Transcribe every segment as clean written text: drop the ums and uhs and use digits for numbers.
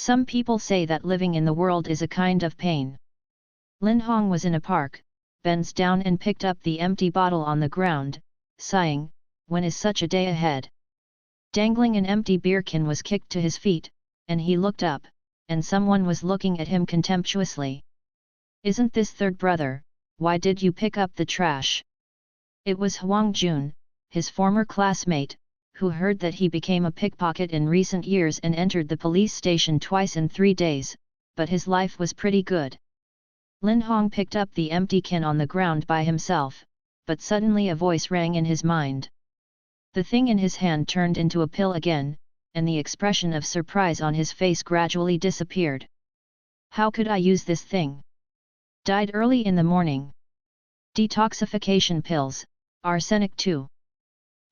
Some people say that living in the world is a kind of pain. Lin Hong was in a park, bends down and picked up the empty bottle on the ground, sighing, when is such a day ahead? Dangling an empty beer can was kicked to his feet, and he looked up, and someone was looking at him contemptuously. Isn't this third brother, why did you pick up the trash? It was Huang Jun, his former classmate, who heard that he became a pickpocket in recent years and entered the police station twice in 3 days, but his life was pretty good. Lin Hong picked up the empty can on the ground by himself, but suddenly a voice rang in his mind. The thing in his hand turned into a pill again, and the expression of surprise on his face gradually disappeared. How could I use this thing? Died early in the morning. Detoxification pills, arsenic too.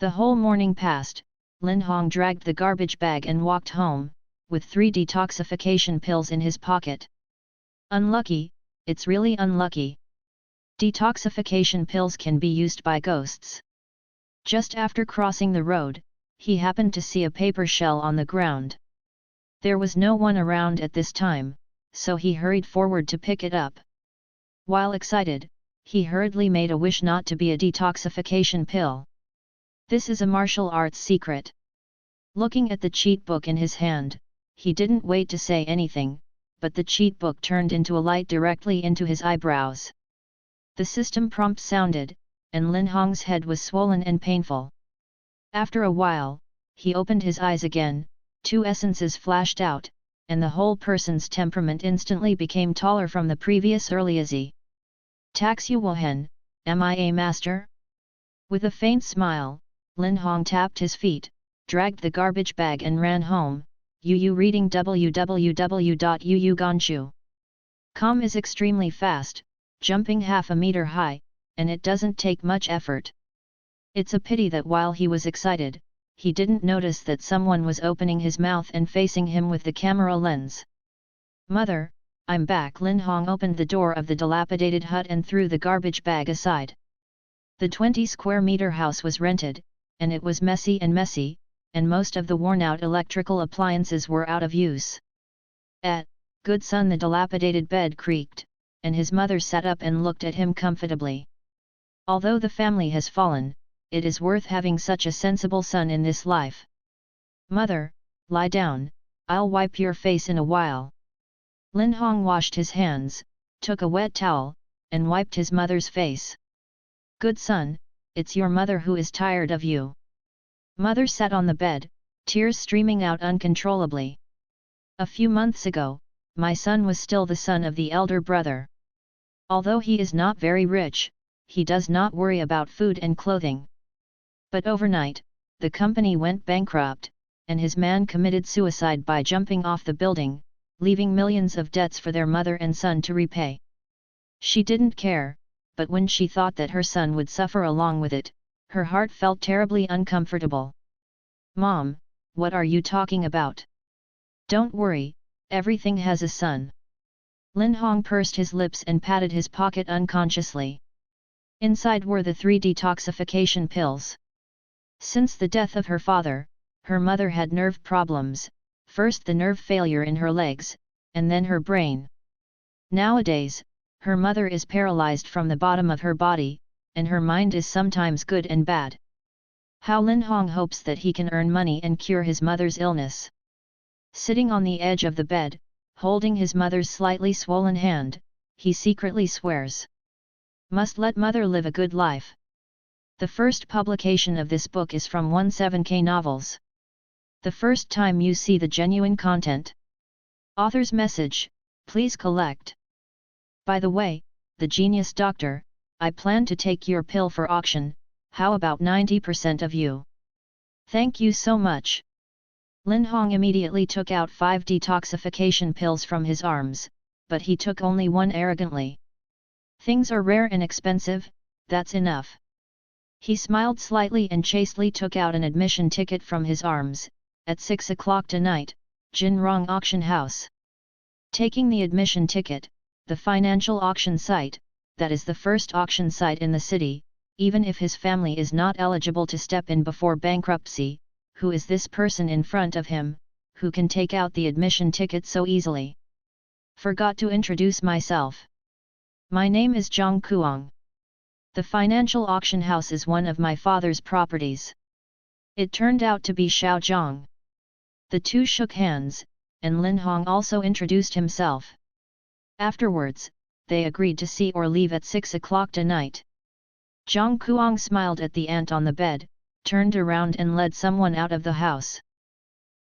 The whole morning passed, Lin Hong dragged the garbage bag and walked home, with 3 detoxification pills in his pocket. Unlucky, it's really unlucky. Detoxification pills can be used by ghosts. Just after crossing the road, he happened to see a paper shell on the ground. There was no one around at this time, so he hurried forward to pick it up. While excited, he hurriedly made a wish not to be a detoxification pill. This is a martial arts secret. Looking at the cheat book in his hand, he didn't wait to say anything, but the cheat book turned into a light directly into his eyebrows. The system prompt sounded, and Lin Hong's head was swollen and painful. After a while, he opened his eyes again, 2 essences flashed out, and the whole person's temperament instantly became taller from the previous earliazy. Taxu Wohen, am I a master? With a faint smile, Lin Hong tapped his feet, dragged the garbage bag and ran home. Reading www.uuganshu.com is extremely fast, jumping half a meter high, and it doesn't take much effort. It's a pity that while he was excited, he didn't notice that someone was opening his mouth and facing him with the camera lens. Mother, I'm back. Lin Hong opened the door of the dilapidated hut and threw the garbage bag aside. The 20 square meter house was rented, and it was messy, and most of the worn-out electrical appliances were out of use. Good son. The dilapidated bed creaked, and his mother sat up and looked at him comfortably. Although the family has fallen, it is worth having such a sensible son in this life. Mother, lie down, I'll wipe your face in a while. Lin Hong washed his hands, took a wet towel, and wiped his mother's face. Good son, it's your mother who is tired of you. Mother sat on the bed, tears streaming out uncontrollably. A few months ago, my son was still the son of the elder brother. Although he is not very rich, he does not worry about food and clothing. But overnight, the company went bankrupt, and his man committed suicide by jumping off the building, leaving millions of debts for their mother and son to repay. She didn't care, but when she thought that her son would suffer along with it, her heart felt terribly uncomfortable. Mom, what are you talking about? Don't worry, everything has a son. Lin Hong pursed his lips and patted his pocket unconsciously. Inside were the 3 detoxification pills. Since the death of her father, her mother had nerve problems, first the nerve failure in her legs, and then her brain. Nowadays, her mother is paralyzed from the bottom of her body, and her mind is sometimes good and bad. How Lin Hong hopes that he can earn money and cure his mother's illness. Sitting on the edge of the bed, holding his mother's slightly swollen hand, he secretly swears. Must let mother live a good life. The first publication of this book is from 17K Novels. The first time you see the genuine content. Author's message, please collect. By the way, the genius doctor, I plan to take your pill for auction, how about 90% of you? Thank you so much. Lin Hong immediately took out 5 detoxification pills from his arms, but he took only one arrogantly. Things are rare and expensive, that's enough. He smiled slightly and chastely took out an admission ticket from his arms, at 6 o'clock tonight, Jinrong Auction House. Taking the admission ticket, the financial auction site, that is the first auction site in the city, even if his family is not eligible to step in before bankruptcy. Who is this person in front of him, who can take out the admission ticket so easily? Forgot to introduce myself. My name is Zhang Kuang. The financial auction house is one of my father's properties. It turned out to be Xiao Zhang. The two shook hands, and Lin Hong also introduced himself. Afterwards, they agreed to see or leave at 6 o'clock tonight. Zhang Kuang smiled at the ant on the bed, turned around and led someone out of the house.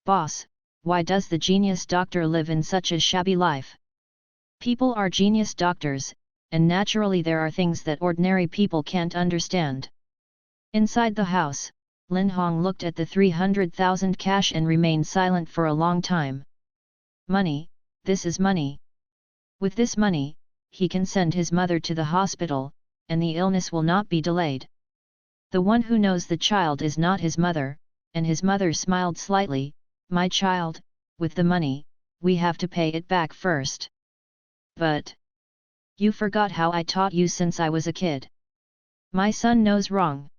Boss, why does the genius doctor live in such a shabby life? People are genius doctors, and naturally there are things that ordinary people can't understand. Inside the house, Lin Hong looked at the 300,000 cash and remained silent for a long time. Money, this is money. With this money, he can send his mother to the hospital, and the illness will not be delayed. The one who knows the child is not his mother, and his mother smiled slightly. My child, with the money, we have to pay it back first. But you forgot how I taught you since I was a kid. My son knows wrong.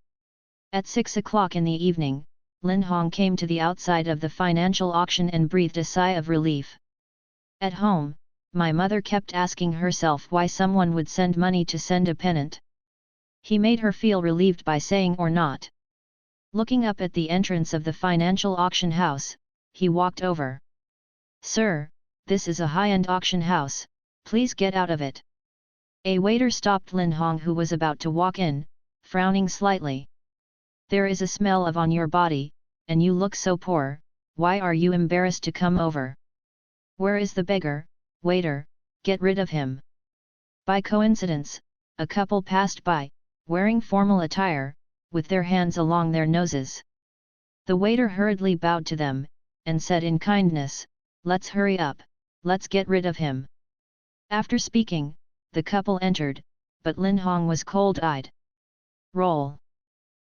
At 6 o'clock in the evening, Lin Hong came to the outside of the financial auction and breathed a sigh of relief. At home, my mother kept asking herself why someone would send money to send a pennant. He made her feel relieved by saying or not. Looking up at the entrance of the financial auction house, he walked over. Sir, this is a high-end auction house, please get out of it. A waiter stopped Lin Hong, who was about to walk in, frowning slightly. There is a smell of on your body, and you look so poor, why are you embarrassed to come over? Where is the beggar? Waiter, get rid of him. By coincidence, a couple passed by, wearing formal attire, with their hands along their noses. The waiter hurriedly bowed to them, and said in kindness, let's hurry up, let's get rid of him. After speaking, the couple entered, but Lin Hong was cold-eyed. Roll.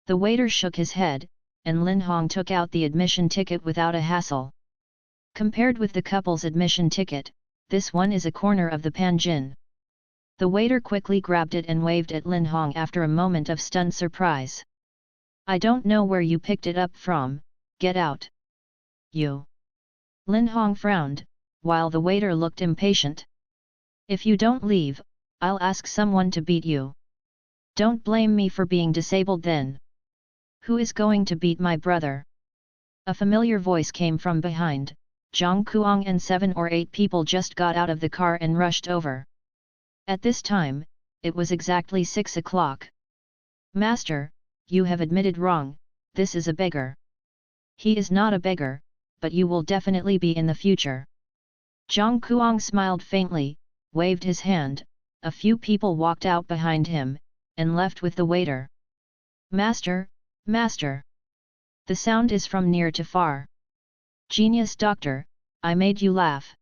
The waiter shook his head, and Lin Hong took out the admission ticket without a hassle. Compared with the couple's admission ticket, this one is a corner of the panjin. The waiter quickly grabbed it and waved at Lin Hong after a moment of stunned surprise. I don't know where you picked it up from, get out. You. Lin Hong frowned, while the waiter looked impatient. If you don't leave, I'll ask someone to beat you. Don't blame me for being disabled then. Who is going to beat my brother? A familiar voice came from behind. Zhang Kuang and 7 or 8 people just got out of the car and rushed over. At this time, it was exactly 6 o'clock. Master, you have admitted wrong, this is a beggar. He is not a beggar, but you will definitely be in the future. Zhang Kuang smiled faintly, waved his hand, a few people walked out behind him, and left with the waiter. Master, Master! The sound is from near to far. Genius doctor, I made you laugh.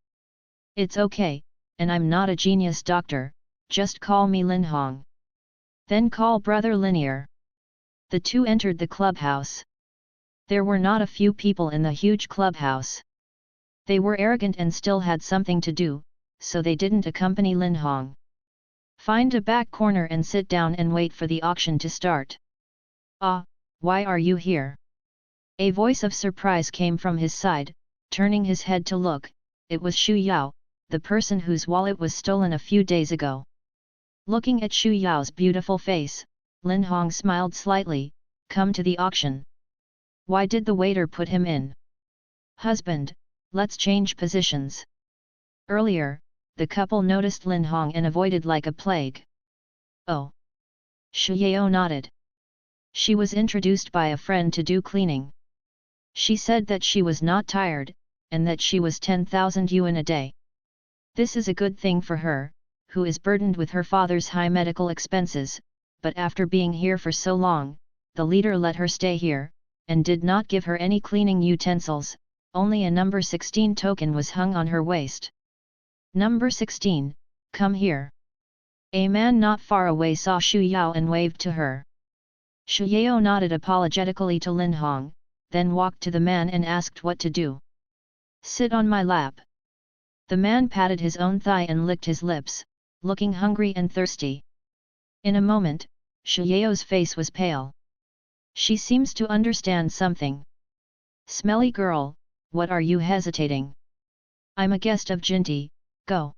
It's okay, and I'm not a genius doctor, just call me Lin Hong. Then call brother Linear. The two entered the clubhouse. There were not a few people in the huge clubhouse. They were arrogant and still had something to do, so they didn't accompany Lin Hong. Find a back corner and sit down and wait for the auction to start. Ah, why are you here? A voice of surprise came from his side. Turning his head to look, it was Xu Yao, the person whose wallet was stolen a few days ago. Looking at Xu Yao's beautiful face, Lin Hong smiled slightly. Come to the auction. Why did the waiter put him in? Husband, let's change positions. Earlier, the couple noticed Lin Hong and avoided like a plague. Oh. Xu Yao nodded. She was introduced by a friend to do cleaning. She said that she was not tired, and that she was 10,000 yuan a day. This is a good thing for her, who is burdened with her father's high medical expenses, but after being here for so long, the leader let her stay here, and did not give her any cleaning utensils, only a number 16 token was hung on her waist. Number 16, come here. A man not far away saw Xu Yao and waved to her. Xu Yao nodded apologetically to Lin Hong, then walked to the man and asked what to do. Sit on my lap. The man patted his own thigh and licked his lips, looking hungry and thirsty. In a moment, Xu Yao's face was pale. She seems to understand something. Smelly girl, what are you hesitating? I'm a guest of Jinti, go.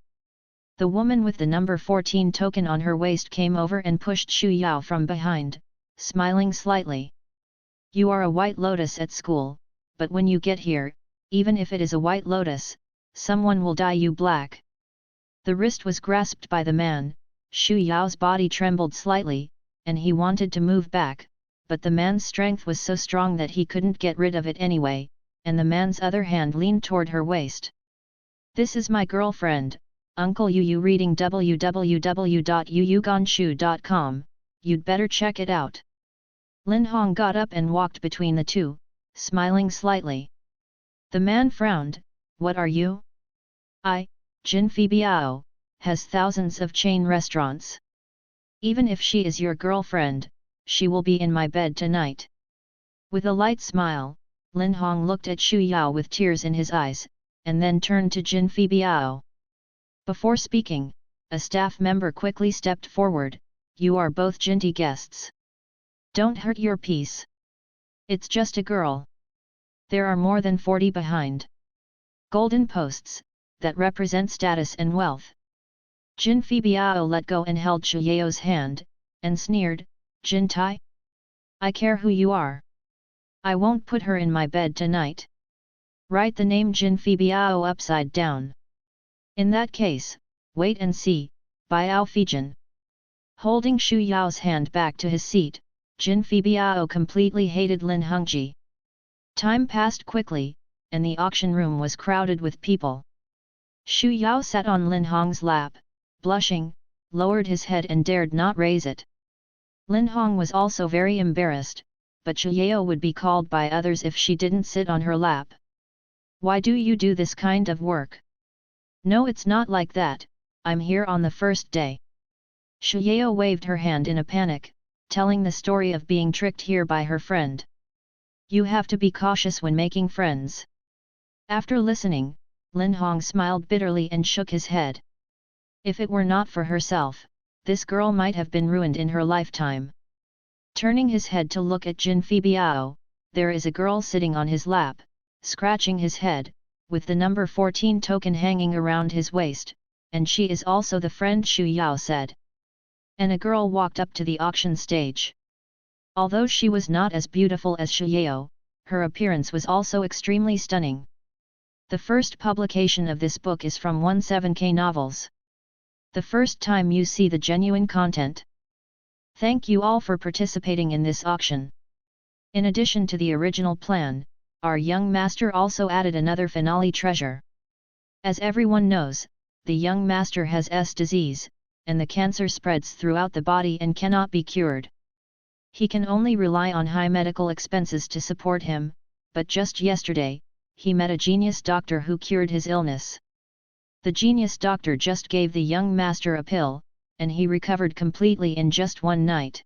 The woman with the number 14 token on her waist came over and pushed Shu Yao from behind, smiling slightly. You are a white lotus at school, but when you get here, even if it is a white lotus, someone will dye you black. The wrist was grasped by the man, Shu Yao's body trembled slightly, and he wanted to move back, but the man's strength was so strong that he couldn't get rid of it anyway, and the man's other hand leaned toward her waist. This is my girlfriend, Uncle Yu reading www.yuyuganshu.com, you'd better check it out. Lin Hong got up and walked between the two, smiling slightly. The man frowned, what are you? Jin Fi Biao, has thousands of chain restaurants. Even if she is your girlfriend, she will be in my bed tonight. With a light smile, Lin Hong looked at Shu Yao with tears in his eyes, and then turned to Jin Fi Biao. Before speaking, a staff member quickly stepped forward, you are both Jinti guests. Don't hurt your peace. It's just a girl. There are more than 40 behind. Golden posts, that represent status and wealth. Jin Fi Biao let go and held Shu Yao's hand, and sneered, Jin Tai? I care who you are. I won't put her in my bed tonight. Write the name Jin Fi Biao upside down. In that case, wait and see, Biao Fijin. Holding Shu Yao's hand back to his seat, Jin Fi Biao completely hated Lin Hongji. Time passed quickly, and the auction room was crowded with people. Shu Yao sat on Lin Hong's lap, blushing, lowered his head and dared not raise it. Lin Hong was also very embarrassed, but Shu Yao would be called by others if she didn't sit on her lap. Why do you do this kind of work? No, it's not like that, I'm here on the first day. Shu Yao waved her hand in a panic, telling the story of being tricked here by her friend. You have to be cautious when making friends. After listening, Lin Hong smiled bitterly and shook his head. If it were not for herself, this girl might have been ruined in her lifetime. Turning his head to look at Jin Fi Biao, there is a girl sitting on his lap, scratching his head, with the number 14 token hanging around his waist, and she is also the friend Shu Yao said. And a girl walked up to the auction stage. Although she was not as beautiful as Shu Yao, her appearance was also extremely stunning. The first publication of this book is from 17K Novels. The first time you see the genuine content. Thank you all for participating in this auction. In addition to the original plan, our young master also added another finale treasure. As everyone knows, the young master has S disease, and the cancer spreads throughout the body and cannot be cured. He can only rely on high medical expenses to support him, but just yesterday, he met a genius doctor who cured his illness. The genius doctor just gave the young master a pill, and he recovered completely in just one night.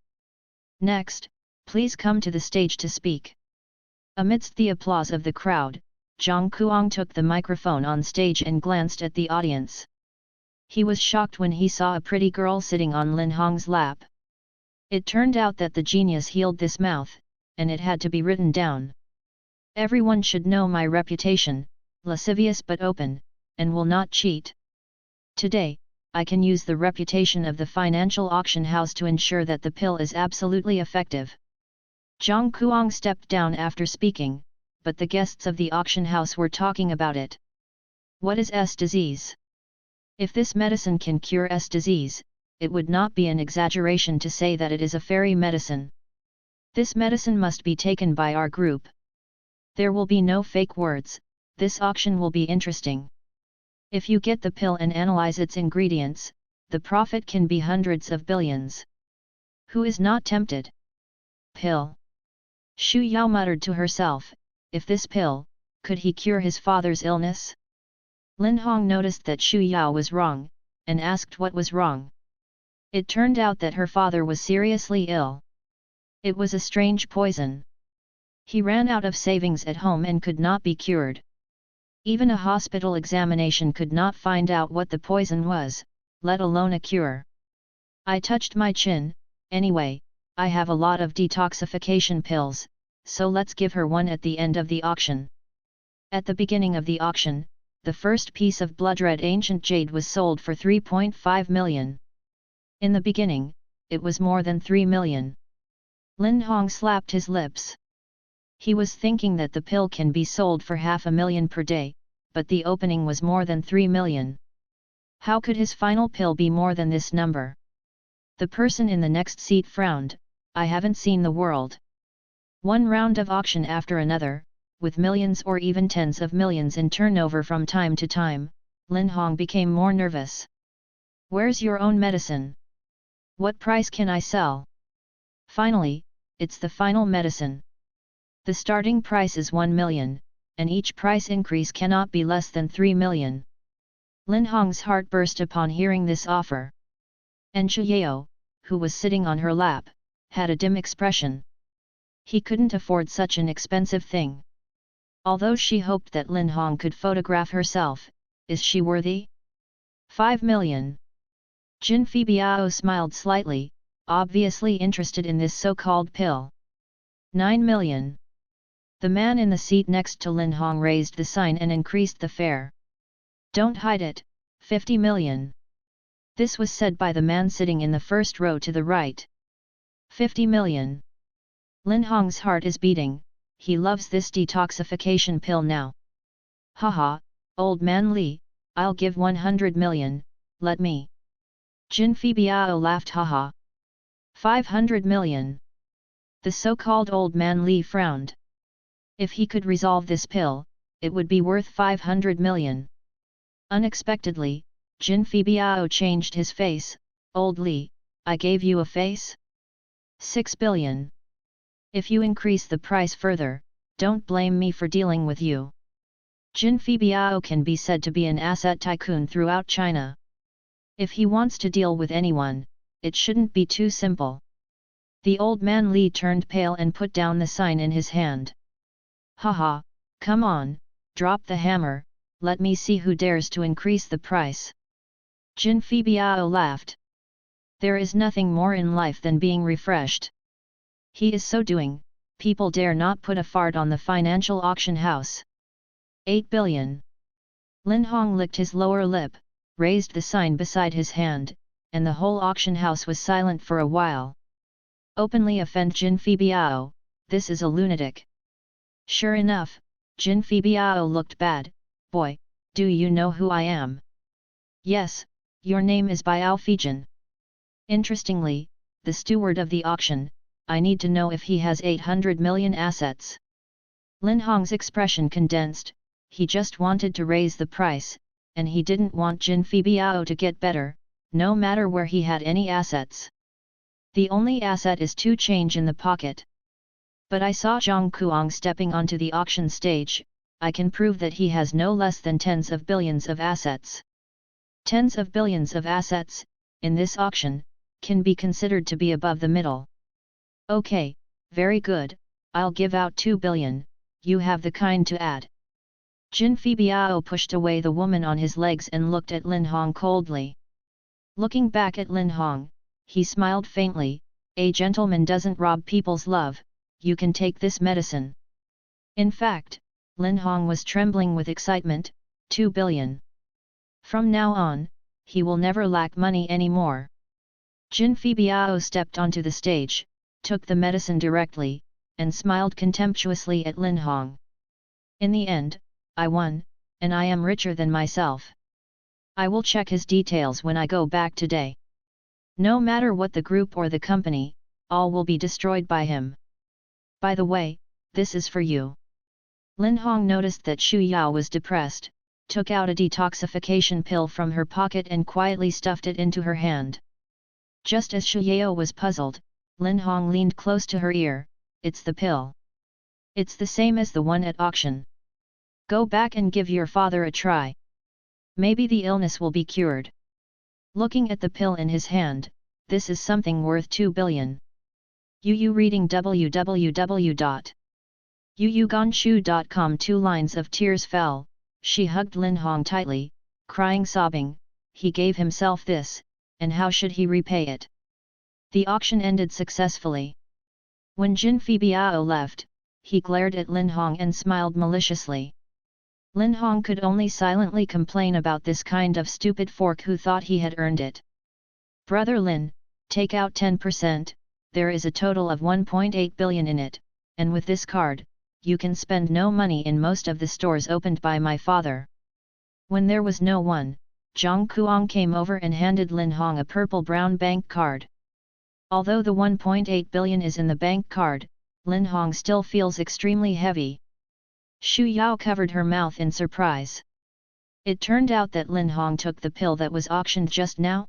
Next, please come to the stage to speak. Amidst the applause of the crowd, Zhang Kuang took the microphone on stage and glanced at the audience. He was shocked when he saw a pretty girl sitting on Lin Hong's lap. It turned out that the genius healed this mouth, and it had to be written down. Everyone should know my reputation, lascivious but open, and will not cheat. Today, I can use the reputation of the financial auction house to ensure that the pill is absolutely effective. Zhang Kuang stepped down after speaking, but the guests of the auction house were talking about it. What is S disease? If this medicine can cure S disease, it would not be an exaggeration to say that it is a fairy medicine. This medicine must be taken by our group. There will be no fake words, this auction will be interesting. If you get the pill and analyze its ingredients, the profit can be hundreds of billions. Who is not tempted? Pill. Shu Yao muttered to herself, if this pill, could he cure his father's illness? Lin Hong noticed that Shu Yao was wrong, and asked what was wrong. It turned out that her father was seriously ill. It was a strange poison. He ran out of savings at home and could not be cured. Even a hospital examination could not find out what the poison was, let alone a cure. I touched my chin, anyway, I have a lot of detoxification pills, so let's give her one at the end of the auction. At the beginning of the auction, the first piece of blood-red ancient jade was sold for 3.5 million. In the beginning, it was more than 3 million. Lin Hong slapped his lips. He was thinking that the pill can be sold for 500,000 per day, but the opening was more than 3 million. How could his final pill be more than this number? The person in the next seat frowned. I haven't seen the world. One round of auction after another, with millions or even tens of millions in turnover from time to time, Lin Hong became more nervous. Where's your own medicine? What price can I sell? Finally, it's the final medicine. The starting price is 1 million, and each price increase cannot be less than 3 million. Lin Hong's heart burst upon hearing this offer. And Shuyao, who was sitting on her lap, had a dim expression. He couldn't afford such an expensive thing. Although she hoped that Lin Hong could photograph herself, is she worthy? 5 million. Jin Fibiao smiled slightly, obviously interested in this so-called pill. 9 million. The man in the seat next to Lin Hong raised the sign and increased the fare. Don't hide it, 50 million. This was said by the man sitting in the first row to the right. 50 million. Lin Hong's heart is beating, he loves this detoxification pill now. Haha, old man Li, I'll give 100 million, let me. Jin Fibiao laughed haha. 500 million. The so-called old man Li frowned. If he could resolve this pill, it would be worth 500 million. Unexpectedly, Jin Fibiao changed his face. Old Li, I gave you a face? 6 billion. If you increase the price further, don't blame me for dealing with you. Jin Fibiao can be said to be an asset tycoon throughout China. If he wants to deal with anyone, it shouldn't be too simple. The old man Li turned pale and put down the sign in his hand. Haha, come on, drop the hammer, let me see who dares to increase the price. Jin Fibiao laughed. There is nothing more in life than being refreshed. He is so doing, people dare not put a fart on the financial auction house. 8 billion. Lin Hong licked his lower lip, raised the sign beside his hand, and the whole auction house was silent for a while. Openly offend Jin Fibiao, this is a lunatic. Sure enough, Jin Fibiao looked bad. Boy, do you know who I am? Yes, your name is Biao Feijin. Interestingly, the steward of the auction, I need to know if he has 800 million assets. Lin Hong's expression condensed, he just wanted to raise the price, and he didn't want Jin Fibiao to get better, no matter where he had any assets. The only asset is to change in the pocket. But I saw Zhang Kuang stepping onto the auction stage, I can prove that he has no less than tens of billions of assets. Tens of billions of assets, in this auction, can be considered to be above the middle. Okay, very good, I'll give out 2 billion, you have the kind to add. Jin Fibiao pushed away the woman on his legs and looked at Lin Hong coldly. Looking back at Lin Hong, he smiled faintly, a gentleman doesn't rob people's love, you can take this medicine. In fact, Lin Hong was trembling with excitement, 2 billion. From now on, he will never lack money anymore. Jin Fibiao stepped onto the stage, took the medicine directly, and smiled contemptuously at Lin Hong. In the end, I won, and I am richer than myself. I will check his details when I go back today. No matter what the group or the company, all will be destroyed by him. By the way, this is for you. Lin Hong noticed that Shu Yao was depressed, took out a detoxification pill from her pocket and quietly stuffed it into her hand. Just as Shu Yao was puzzled, Lin Hong leaned close to her ear, it's the pill. It's the same as the one at auction. Go back and give your father a try. Maybe the illness will be cured. Looking at the pill in his hand, this is something worth 2 billion. Yu reading www.yuyuganshu.com. 2 lines of tears fell, she hugged Lin Hong tightly, crying sobbing, he gave himself this, and how should he repay it? The auction ended successfully. When Jin Fibiao left, he glared at Lin Hong and smiled maliciously. Lin Hong could only silently complain about this kind of stupid fork who thought he had earned it. Brother Lin, take out 10%, there is a total of 1.8 billion in it, and with this card, you can spend no money in most of the stores opened by my father. When there was no one, Zhang Kuang came over and handed Lin Hong a purple-brown bank card. Although the 1.8 billion is in the bank card, Lin Hong still feels extremely heavy. Xu Yao covered her mouth in surprise. It turned out that Lin Hong took the pill that was auctioned just now.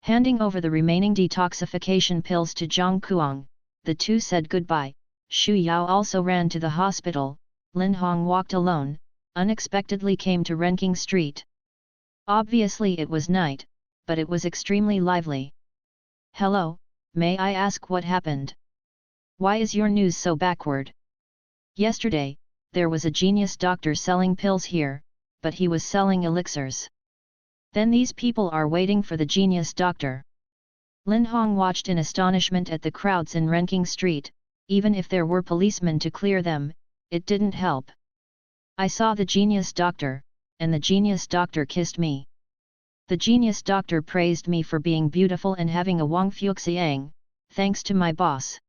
Handing over the remaining detoxification pills to Zhang Kuang, the two said goodbye. Xu Yao also ran to the hospital. Lin Hong walked alone, unexpectedly came to Renking Street. Obviously it was night, but it was extremely lively. Hello, may I ask what happened? Why is your news so backward? Yesterday, there was a genius doctor selling pills here, but he was selling elixirs. Then these people are waiting for the genius doctor. Lin Hong watched in astonishment at the crowds in Renking Street. Even if there were policemen to clear them, it didn't help. I saw the genius doctor, and the genius doctor kissed me. The genius doctor praised me for being beautiful and having a Wang Fuxiang, thanks to my boss.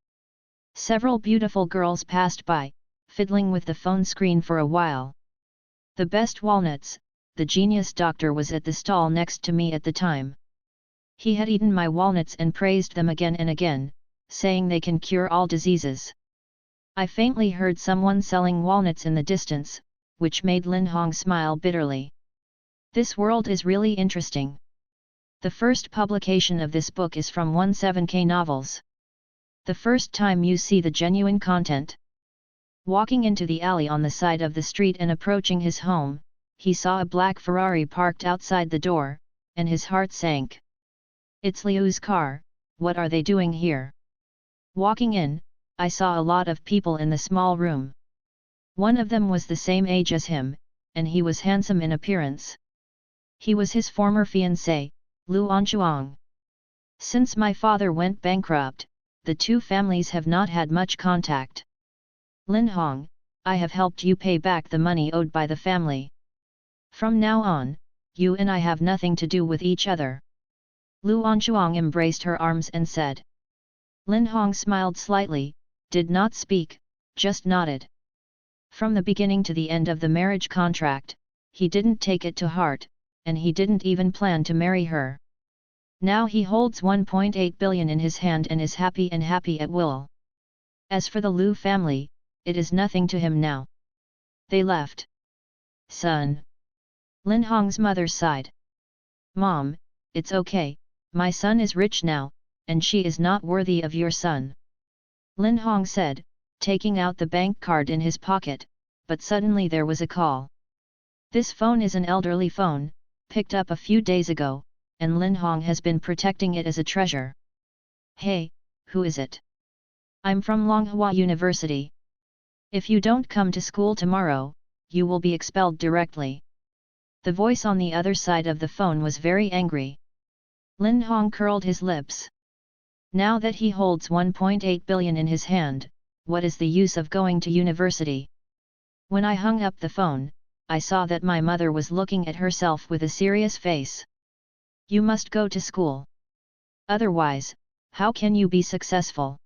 Several beautiful girls passed by, fiddling with the phone screen for a while. The best walnuts, the genius doctor was at the stall next to me at the time. He had eaten my walnuts and praised them again and again, saying they can cure all diseases. I faintly heard someone selling walnuts in the distance, which made Lin Hong smile bitterly. This world is really interesting. The first publication of this book is from 17K Novels. The first time you see the genuine content. Walking into the alley on the side of the street and approaching his home, he saw a black Ferrari parked outside the door, and his heart sank. It's Liu's car, what are they doing here? Walking in, I saw a lot of people in the small room. One of them was the same age as him, and he was handsome in appearance. He was his former fiancé, Lu Anchuang. Since my father went bankrupt, the two families have not had much contact. Lin Hong, I have helped you pay back the money owed by the family. From now on, you and I have nothing to do with each other. Lu Anchuang embraced her arms and said. Lin Hong smiled slightly, did not speak, just nodded. From the beginning to the end of the marriage contract, he didn't take it to heart, and he didn't even plan to marry her. Now he holds 1.8 billion in his hand and is happy at will. As for the Lu family, it is nothing to him now. They left. Son. Lin Hong's mother sighed. Mom, it's okay, my son is rich now, and she is not worthy of your son. Lin Hong said, taking out the bank card in his pocket, but suddenly there was a call. This phone is an elderly phone, picked up a few days ago, and Lin Hong has been protecting it as a treasure. Hey, who is it? I'm from Longhua University. If you don't come to school tomorrow, you will be expelled directly. The voice on the other side of the phone was very angry. Lin Hong curled his lips. Now that he holds 1.8 billion in his hand, what is the use of going to university? When I hung up the phone, I saw that my mother was looking at herself with a serious face. You must go to school. Otherwise, how can you be successful?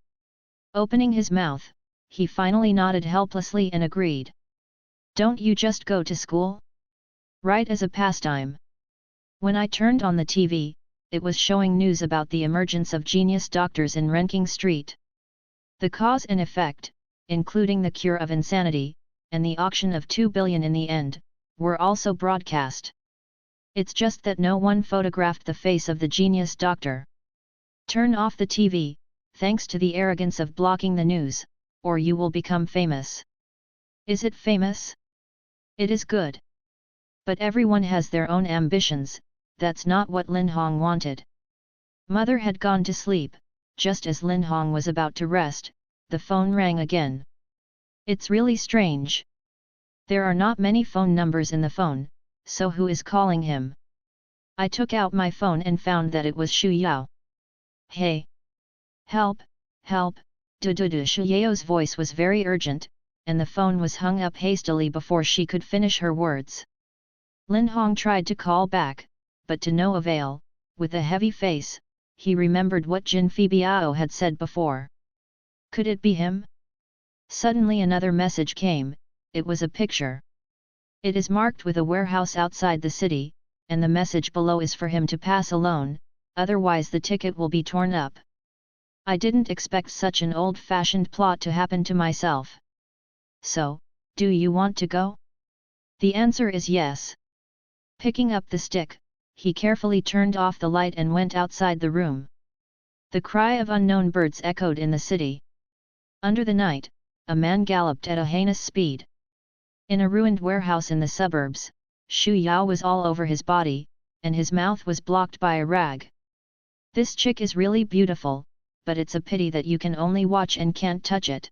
Opening his mouth, he finally nodded helplessly and agreed. Don't you just go to school? Right as a pastime. When I turned on the TV, it was showing news about the emergence of genius doctors in Renking Street. The cause and effect, including the cure of insanity, and the auction of 2 billion in the end, were also broadcast. It's just that no one photographed the face of the genius doctor. Turn off the TV, thanks to the arrogance of blocking the news, or you will become famous. Is it famous? It is good. But everyone has their own ambitions, that's not what Lin Hong wanted. Mother had gone to sleep, just as Lin Hong was about to rest, the phone rang again. It's really strange. There are not many phone numbers in the phone, so who is calling him? I took out my phone and found that it was Xu Yao. Hey! Help, help, Xu Yao's voice was very urgent, and the phone was hung up hastily before she could finish her words. Lin Hong tried to call back, but to no avail. With a heavy face, he remembered what Jin Fibiao had said before. Could it be him? Suddenly another message came. It was a picture. It is marked with a warehouse outside the city, and the message below is for him to pass alone, otherwise the ticket will be torn up. I didn't expect such an old-fashioned plot to happen to myself. So, do you want to go? The answer is yes. Picking up the stick, he carefully turned off the light and went outside the room. The cry of unknown birds echoed in the city. Under the night, a man galloped at a heinous speed. In a ruined warehouse in the suburbs, Shu Yao was all over his body, and his mouth was blocked by a rag. This chick is really beautiful, but it's a pity that you can only watch and can't touch it.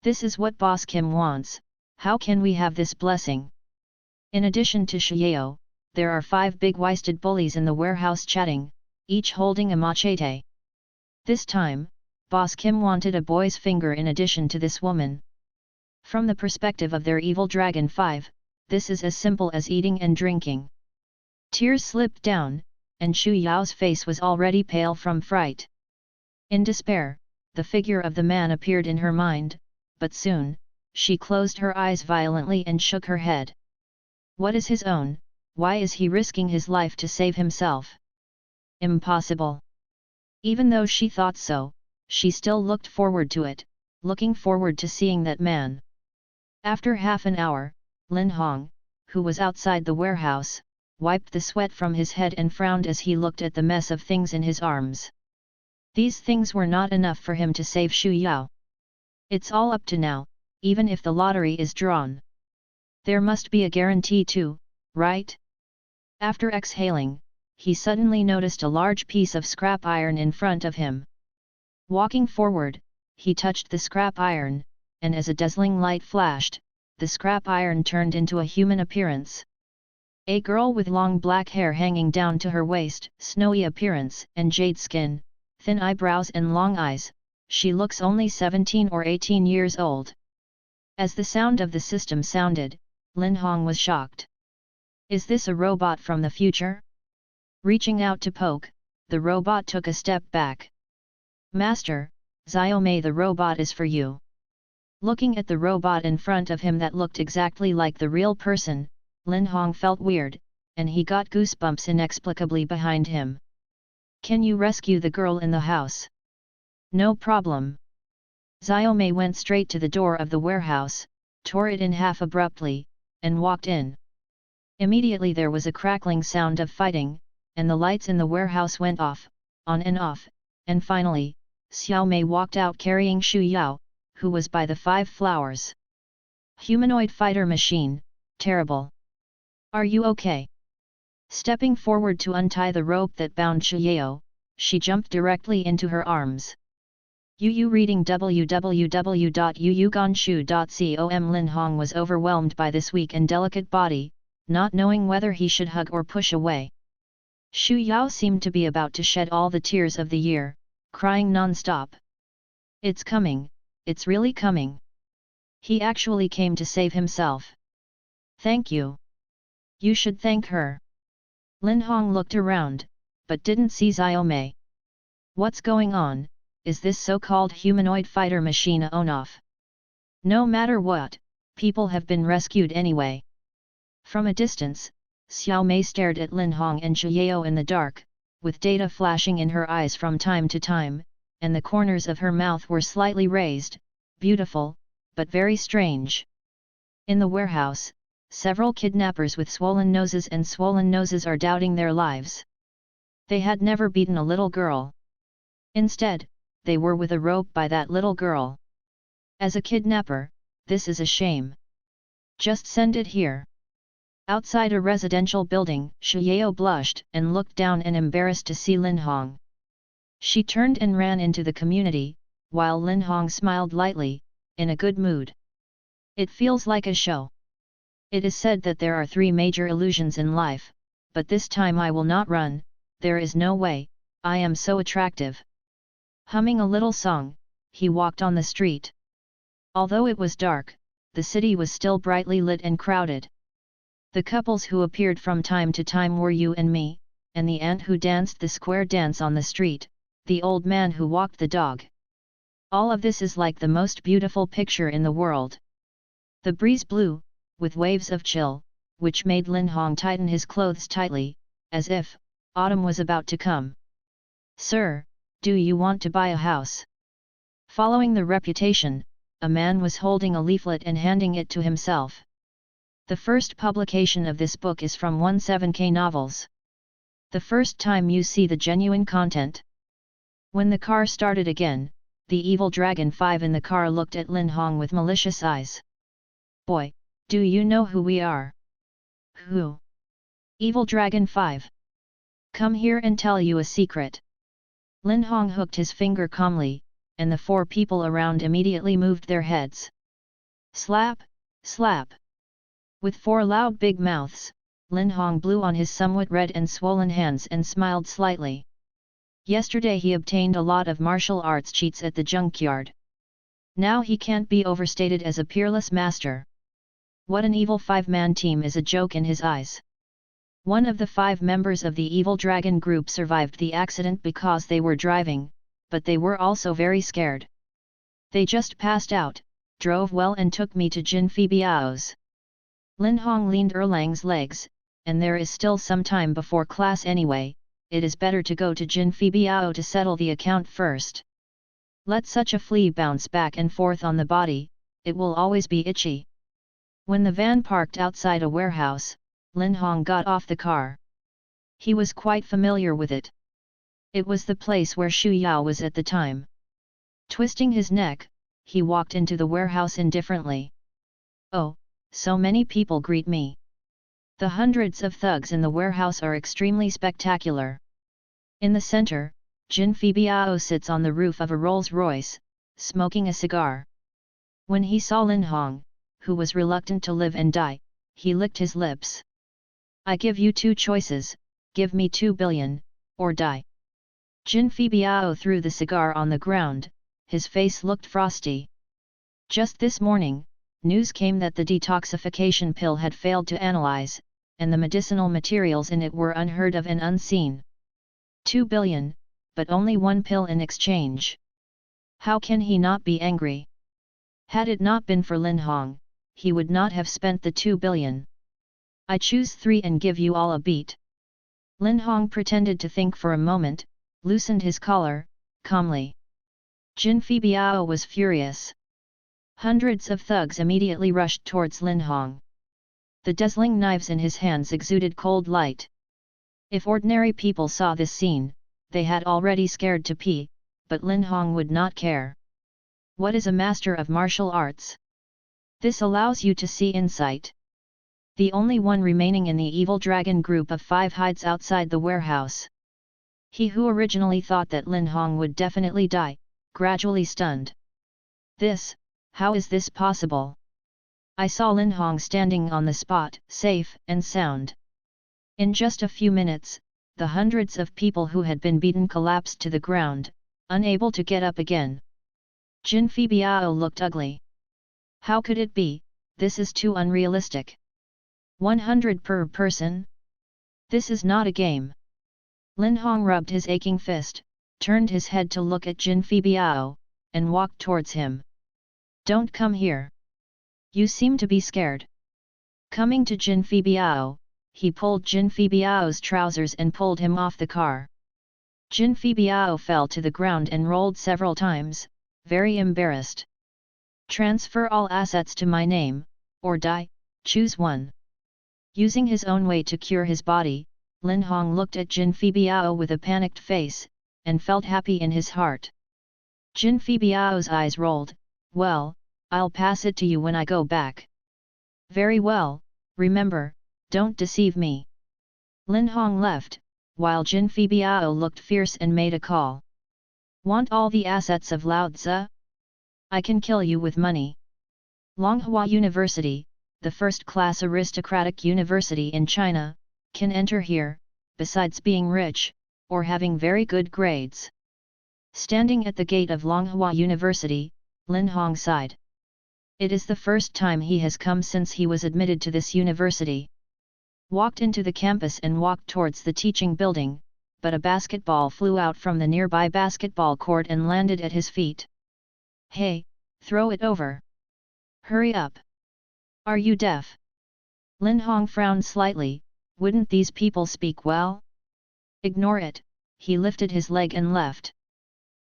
This is what Boss Kim wants. How can we have this blessing? In addition to Shu Yao, there are 5 big-waisted bullies in the warehouse chatting, each holding a machete. This time, Boss Kim wanted a boy's finger in addition to this woman. From the perspective of their evil Dragon 5, this is as simple as eating and drinking. Tears slipped down, and Shu Yao's face was already pale from fright. In despair, the figure of the man appeared in her mind, but soon, she closed her eyes violently and shook her head. What is his own? Why is he risking his life to save himself? Impossible. Even though she thought so, she still looked forward to it, looking forward to seeing that man. After half an hour, Lin Hong, who was outside the warehouse, wiped the sweat from his head and frowned as he looked at the mess of things in his arms. These things were not enough for him to save Shu Yao. It's all up to now, even if the lottery is drawn. There must be a guarantee too, right? After exhaling, he suddenly noticed a large piece of scrap iron in front of him. Walking forward, he touched the scrap iron, and as a dazzling light flashed, the scrap iron turned into a human appearance. A girl with long black hair hanging down to her waist, snowy appearance and jade skin, thin eyebrows and long eyes, she looks only 17 or 18 years old. As the sound of the system sounded, Lin Hong was shocked. Is this a robot from the future? Reaching out to poke, the robot took a step back. Master, Xiaomei, the robot is for you. Looking at the robot in front of him that looked exactly like the real person, Lin Hong felt weird, and he got goosebumps inexplicably behind him. Can you rescue the girl in the house? No problem. Xiaomei went straight to the door of the warehouse, tore it in half abruptly, and walked in. Immediately there was a crackling sound of fighting, and the lights in the warehouse went off, on and off, and finally, Xiaomei walked out carrying Shu Yao, who was by the 5 flowers. Humanoid fighter machine, terrible. Are you okay? Stepping forward to untie the rope that bound Shu Yao, she jumped directly into her arms. Yu reading www.yuyuganshu.com. Lin Hong was overwhelmed by this weak and delicate body, not knowing whether he should hug or push away. Shu Yao seemed to be about to shed all the tears of the year, crying non-stop. It's coming, it's really coming. He actually came to save himself. Thank you. You should thank her. Lin Hong looked around, but didn't see Xiaomei. What's going on? Is this so-called humanoid fighter machine on off? No matter what, people have been rescued anyway. From a distance, Xiaomei stared at Lin Hong and Shu Yao in the dark, with data flashing in her eyes from time to time, and the corners of her mouth were slightly raised, beautiful, but very strange. In the warehouse, several kidnappers with swollen noses are doubting their lives. They had never beaten a little girl. Instead, they were with a rope by that little girl. As a kidnapper, this is a shame. Just send it here. Outside a residential building, Shu Yao blushed and looked down and embarrassed to see Lin Hong. She turned and ran into the community, while Lin Hong smiled lightly, in a good mood. It feels like a show. It is said that there are 3 major illusions in life, but this time I will not run, there is no way, I am so attractive. Humming a little song, he walked on the street. Although it was dark, the city was still brightly lit and crowded. The couples who appeared from time to time were you and me, and the ant who danced the square dance on the street, the old man who walked the dog. All of this is like the most beautiful picture in the world. The breeze blew, with waves of chill, which made Lin Hong tighten his clothes tightly, as if autumn was about to come. "Sir, do you want to buy a house?" Following the reputation, a man was holding a leaflet and handing it to himself. The first publication of this book is from 17K Novels. The first time you see the genuine content. When the car started again, the evil Dragon 5 in the car looked at Lin Hong with malicious eyes. "Boy, do you know who we are?" "Who?" "Evil Dragon 5. Come here and tell you a secret." Lin Hong hooked his finger calmly, and the four people around immediately moved their heads. Slap, slap. With four loud big mouths, Lin Hong blew on his somewhat red and swollen hands and smiled slightly. Yesterday he obtained a lot of martial arts cheats at the junkyard. Now he can't be overstated as a peerless master. What an evil five-man team is a joke in his eyes. One of the 5 members of the Evil Dragon group survived the accident because they were driving, but they were also very scared. They just passed out, drove well and took me to Jin Biao's. Lin Hong leaned Erlang's legs, and there is still some time before class anyway, it is better to go to Jin Biao to settle the account first. Let such a flea bounce back and forth on the body, it will always be itchy. When the van parked outside a warehouse, Lin Hong got off the car. He was quite familiar with it. It was the place where Shu Yao was at the time. Twisting his neck, he walked into the warehouse indifferently. "Oh, so many people greet me." The hundreds of thugs in the warehouse are extremely spectacular. In the center, Jin Biao sits on the roof of a Rolls-Royce, smoking a cigar. When he saw Lin Hong, who was reluctant to live and die, he licked his lips. "I give you 2 choices, give me 2 billion, or die." Jin Biao threw the cigar on the ground, his face looked frosty. Just this morning, news came that the detoxification pill had failed to analyze, and the medicinal materials in it were unheard of and unseen. 2 billion, but only 1 pill in exchange. How can he not be angry? Had it not been for Lin Hong, he would not have spent the 2 billion. "I choose 3 and give you all a beat." Lin Hong pretended to think for a moment, loosened his collar, calmly. Jin Biao was furious. Hundreds of thugs immediately rushed towards Lin Hong. The dazzling knives in his hands exuded cold light. If ordinary people saw this scene, they had already scared to pee, but Lin Hong would not care. What is a master of martial arts? This allows you to see insight. The only one remaining in the Evil Dragon group of 5 hides outside the warehouse. He who originally thought that Lin Hong would definitely die, gradually stunned. How is this possible? I saw Lin Hong standing on the spot, safe and sound. In just a few minutes, the hundreds of people who had been beaten collapsed to the ground, unable to get up again. Jin Biao looked ugly. How could it be? This is too unrealistic. 100 per person? This is not a game. Lin Hong rubbed his aching fist, turned his head to look at Jin Biao, and walked towards him. "Don't come here. You seem to be scared." Coming to Jin Biao, he pulled Jin Biao's trousers and pulled him off the car. Jin Biao fell to the ground and rolled several times, very embarrassed. "Transfer all assets to my name, or die, choose one." Using his own way to cure his body, Lin Hong looked at Jin Biao with a panicked face, and felt happy in his heart. Jin Biao's eyes rolled. "Well, I'll pass it to you when I go back." "Very well, remember, don't deceive me." Lin Hong left, while Jin Biao looked fierce and made a call. "Want all the assets of Lao Tzu? I can kill you with money." Longhua University, the first-class aristocratic university in China, can enter here, besides being rich, or having very good grades. Standing at the gate of Longhua University, Lin Hong sighed. It is the first time he has come since he was admitted to this university. Walked into the campus and walked towards the teaching building, but a basketball flew out from the nearby basketball court and landed at his feet. Hey, throw it over. Hurry up. Are you deaf? Lin Hong frowned slightly. Wouldn't these people speak well? Ignore it, he lifted his leg and left.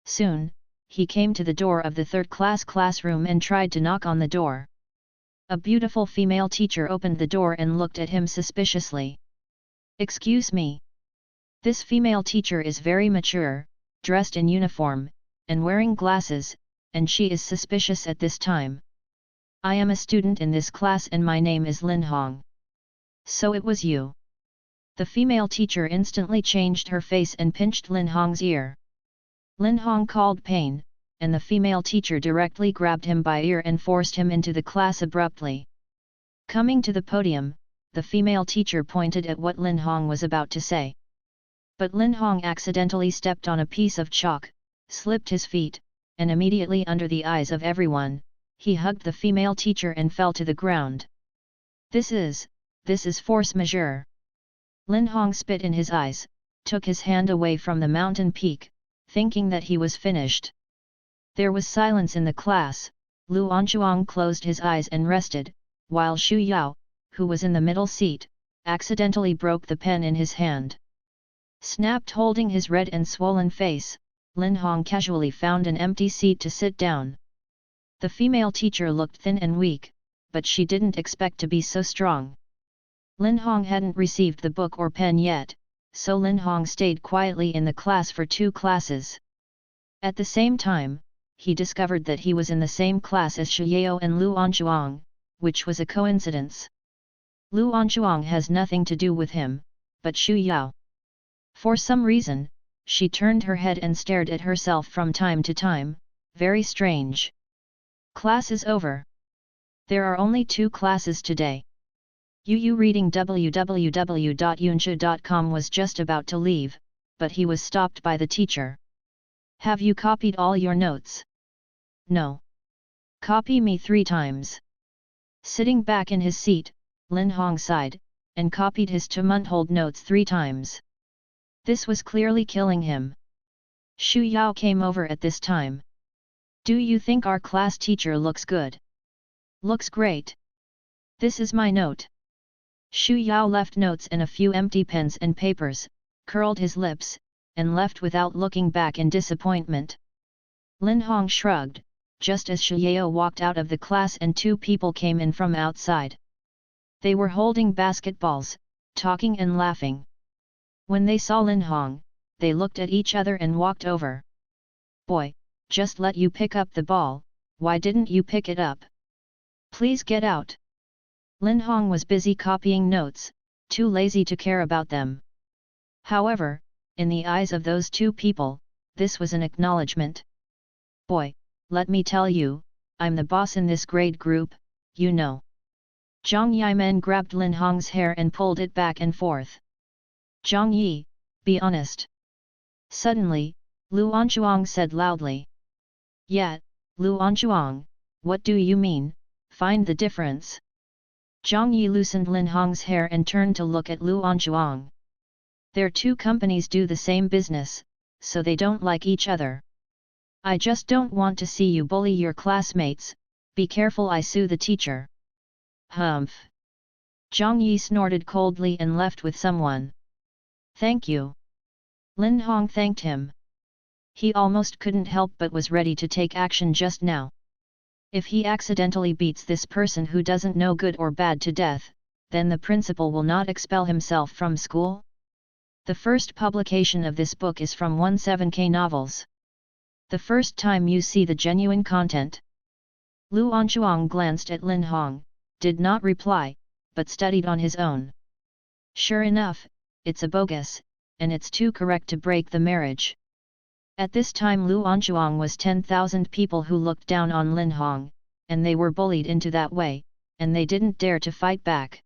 Soon, he came to the door of the third-class classroom and tried to knock on the door. A beautiful female teacher opened the door and looked at him suspiciously. Excuse me. This female teacher is very mature, dressed in uniform, and wearing glasses, and she is suspicious at this time. I am a student in this class and my name is Lin Hong. So it was you. The female teacher instantly changed her face and pinched Lin Hong's ear. Lin Hong called pain, and the female teacher directly grabbed him by ear and forced him into the class abruptly. Coming to the podium, the female teacher pointed at what Lin Hong was about to say. But Lin Hong accidentally stepped on a piece of chalk, slipped his feet, and immediately under the eyes of everyone, he hugged the female teacher and fell to the ground. This is force majeure. Lin Hong spit in his eyes, took his hand away from the mountain peak, thinking that he was finished. There was silence in the class. Lu Anchuang closed his eyes and rested, while Xu Yao, who was in the middle seat, accidentally broke the pen in his hand. Snapped holding his red and swollen face, Lin Hong casually found an empty seat to sit down. The female teacher looked thin and weak, but she didn't expect to be so strong. Lin Hong hadn't received the book or pen yet, so Lin Hong stayed quietly in the class for 2 classes. At the same time, he discovered that he was in the same class as Xu Yao and Lu Anchuang, which was a coincidence. Lu Anchuang has nothing to do with him, but Xu Yao. For some reason, she turned her head and stared at herself from time to time. Very strange. Class is over. There are only 2 classes today. Yu reading www.yunsha.com was just about to leave, but he was stopped by the teacher. Have you copied all your notes? No. Copy me 3 times. Sitting back in his seat, Lin Hong sighed, and copied his 2-month-old notes 3 times. This was clearly killing him. Xu Yao came over at this time. Do you think our class teacher looks good? Looks great. This is my note. Xu Yao left notes and a few empty pens and papers, curled his lips, and left without looking back in disappointment. Lin Hong shrugged, just as Xu Yao walked out of the class and 2 people came in from outside. They were holding basketballs, talking and laughing. When they saw Lin Hong, they looked at each other and walked over. Boy, just let you pick up the ball, why didn't you pick it up? Please get out. Lin Hong was busy copying notes, too lazy to care about them. However, in the eyes of those 2 people, this was an acknowledgement. Boy, let me tell you, I'm the boss in this grade group, you know. Zhang Yimen grabbed Lin Hong's hair and pulled it back and forth. Zhang Yi, be honest. Suddenly, Lu Anchuang said loudly. Yeah, Lu Anchuang, what do you mean, find the difference? Zhang Yi loosened Lin Hong's hair and turned to look at Lu Anchuang. Their 2 companies do the same business, so they don't like each other. I just don't want to see you bully your classmates, be careful I sue the teacher. Humph. Zhang Yi snorted coldly and left with someone. Thank you. Lin Hong thanked him. He almost couldn't help but was ready to take action just now. If he accidentally beats this person who doesn't know good or bad to death, then the principal will not expel himself from school. The first publication of this book is from 17K novels. The first time you see the genuine content. Lu Anchuang glanced at Lin Hong, did not reply, but studied on his own. Sure enough, it's a bogus, and it's too correct to break the marriage. At this time Lu Anchuang was 10,000 people who looked down on Lin Hong, and they were bullied into that way, and they didn't dare to fight back.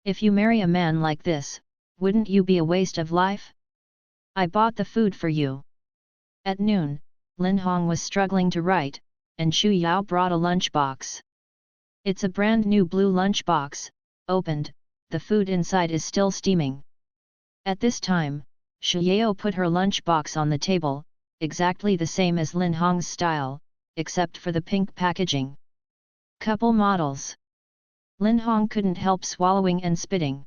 If you marry a man like this, wouldn't you be a waste of life? I bought the food for you. At noon, Lin Hong was struggling to write, and Xu Yao brought a lunchbox. It's a brand new blue lunchbox, opened, the food inside is still steaming. At this time, Xiao put her lunchbox on the table, exactly the same as Lin Hong's style, except for the pink packaging. Couple models. Lin Hong couldn't help swallowing and spitting.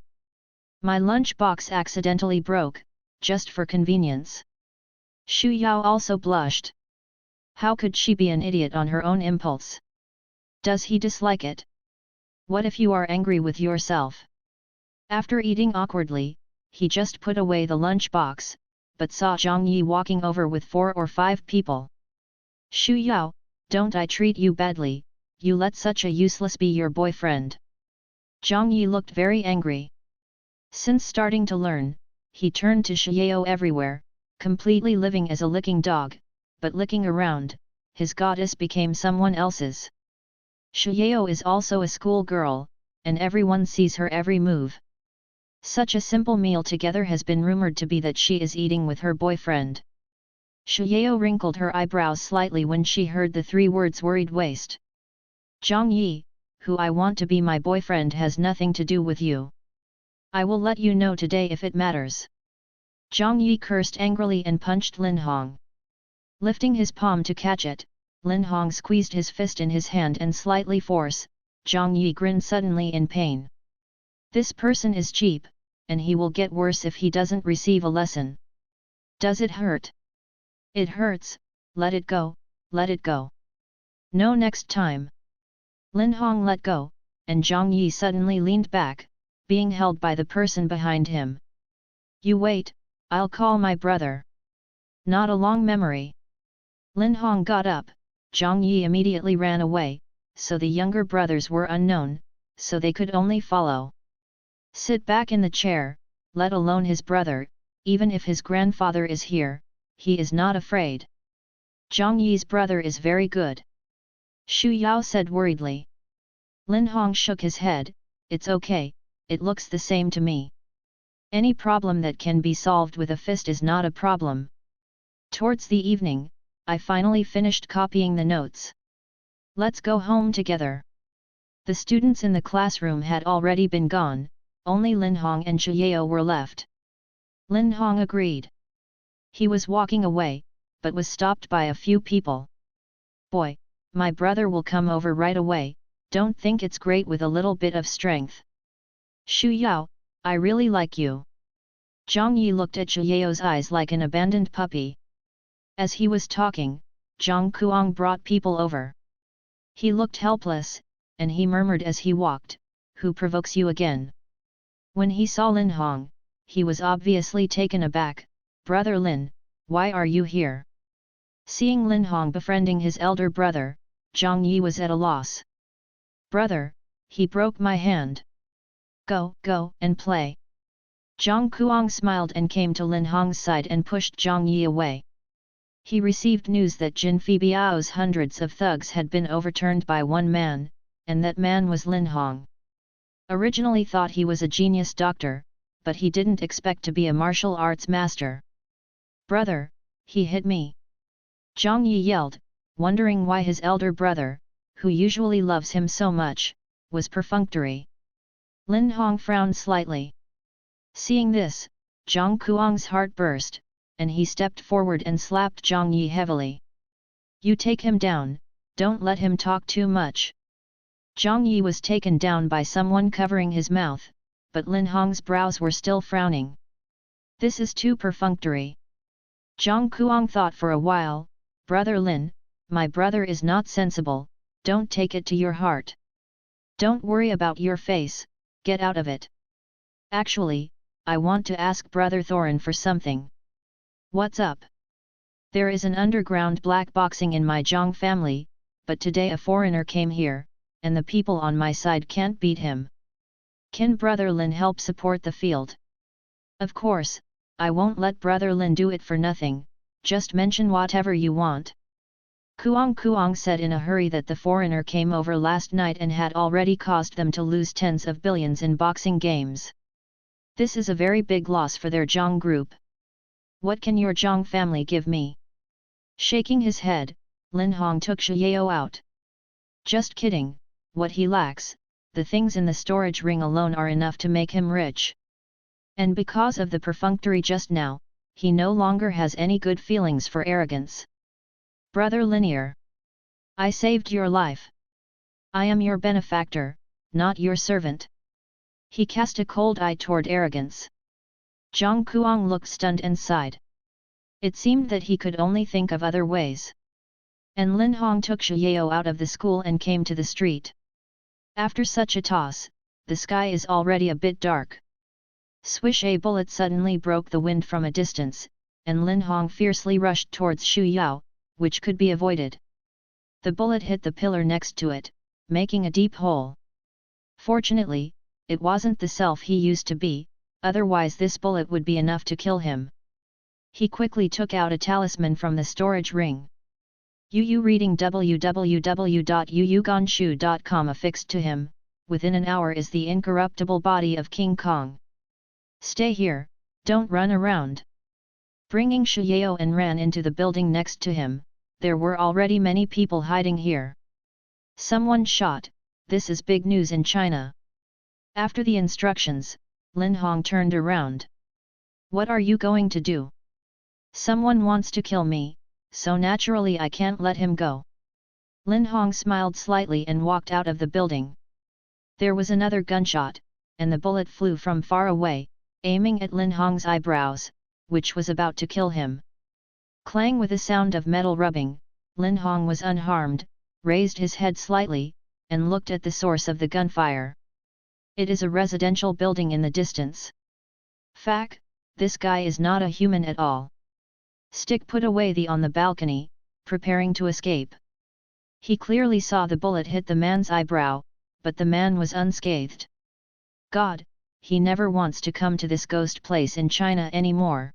My lunchbox accidentally broke, just for convenience. Xu Yao also blushed. How could she be an idiot on her own impulse? Does he dislike it? What if you are angry with yourself? After eating awkwardly, he just put away the lunchbox, but saw Zhang Yi walking over with 4 or 5 people. Xu Yao, don't I treat you badly, you let such a useless be your boyfriend? Zhang Yi looked very angry. Since starting to learn, he turned to Xiao everywhere, completely living as a licking dog, but licking around, his goddess became someone else's. Xiao is also a school girl, and everyone sees her every move. Such a simple meal together has been rumored to be that she is eating with her boyfriend. Xiao wrinkled her eyebrows slightly when she heard the 3 words worried waste. Zhang Yi, who I want to be my boyfriend has nothing to do with you. I will let you know today if it matters. Zhang Yi cursed angrily and punched Lin Hong. Lifting his palm to catch it, Lin Hong squeezed his fist in his hand and slightly force, Zhang Yi grinned suddenly in pain. This person is cheap, and he will get worse if he doesn't receive a lesson. Does it hurt? It hurts, let it go, let it go. No next time. Lin Hong let go, and Zhang Yi suddenly leaned back, being held by the person behind him. You wait, I'll call my brother. Not a long memory. Lin Hong got up, Zhang Yi immediately ran away, so the younger brothers were unknown, so they could only follow. Sit back in the chair, let alone his brother, even if his grandfather is here, he is not afraid. Zhang Yi's brother is very good. Xu Yao said worriedly. Lin Hong shook his head, it's okay, it looks the same to me. Any problem that can be solved with a fist is not a problem. Towards the evening, I finally finished copying the notes. Let's go home together. The students in the classroom had already been gone, only Lin Hong and Xiao were left. Lin Hong agreed. He was walking away, but was stopped by a few people. Boy, my brother will come over right away, don't think it's great with a little bit of strength. Xu Yao, I really like you. Zhang Yi looked at Xiao's eyes like an abandoned puppy. As he was talking, Zhang Kuang brought people over. He looked helpless, and he murmured as he walked, who provokes you again? When he saw Lin Hong, he was obviously taken aback. Brother Lin, why are you here? Seeing Lin Hong befriending his elder brother, Zhang Yi was at a loss. Brother, he broke my hand. Go and play. Zhang Kuang smiled and came to Lin Hong's side and pushed Zhang Yi away. He received news that Jin Fibiao's hundreds of thugs had been overturned by one man, and that man was Lin Hong. Originally thought he was a genius doctor, but he didn't expect to be a martial arts master. Brother, he hit me. Zhang Yi yelled, wondering why his elder brother, who usually loves him so much, was perfunctory. Lin Hong frowned slightly. Seeing this, Zhang Kuang's heart burst, and he stepped forward and slapped Zhang Yi heavily. You take him down, don't let him talk too much. Zhang Yi was taken down by someone covering his mouth, but Lin Hong's brows were still frowning. This is too perfunctory. Zhang Kuang thought for a while, Brother Lin, my brother is not sensible, don't take it to your heart. Don't worry about your face, get out of it. Actually, I want to ask Brother Thorin for something. What's up? There is an underground black boxing in my Zhang family, but today a foreigner came here, and the people on my side can't beat him. Can Brother Lin help support the field? Of course, I won't let Brother Lin do it for nothing, just mention whatever you want. Kuang said in a hurry that the foreigner came over last night and had already caused them to lose tens of billions in boxing games. This is a very big loss for their Zhang group. What can your Zhang family give me? Shaking his head, Lin Hong took Xiao out. Just kidding, what he lacks, the things in the storage ring alone are enough to make him rich. And because of the perfunctory just now, he no longer has any good feelings for arrogance. Brother Linear, I saved your life. I am your benefactor, not your servant. He cast a cold eye toward arrogance. Zhang Kuang looked stunned and sighed. It seemed that he could only think of other ways. And Lin Hong took Xu Yao out of the school and came to the street. After such a toss, the sky is already a bit dark. Swish! A bullet suddenly broke the wind from a distance, and Lin Hong fiercely rushed towards Xu Yao, which could be avoided. The bullet hit the pillar next to it, making a deep hole. Fortunately, it wasn't the self he used to be, otherwise this bullet would be enough to kill him. He quickly took out a talisman from the storage ring. Yu reading www.yuyuganshu.com affixed to him, within an hour is the incorruptible body of King Kong. Stay here, don't run around. Bringing Xu Yao and ran into the building next to him, there were already many people hiding here. Someone shot, this is big news in China. After the instructions, Lin Hong turned around. What are you going to do? Someone wants to kill me, so naturally I can't let him go. Lin Hong smiled slightly and walked out of the building. There was another gunshot, and the bullet flew from far away, aiming at Lin Hong's eyebrows, which was about to kill him. Clang! With a sound of metal rubbing, Lin Hong was unharmed, raised his head slightly, and looked at the source of the gunfire. It is a residential building in the distance. Fack, this guy is not a human at all. Stick put away on the balcony, preparing to escape. He clearly saw the bullet hit the man's eyebrow, but the man was unscathed. God, he never wants to come to this ghost place in China anymore.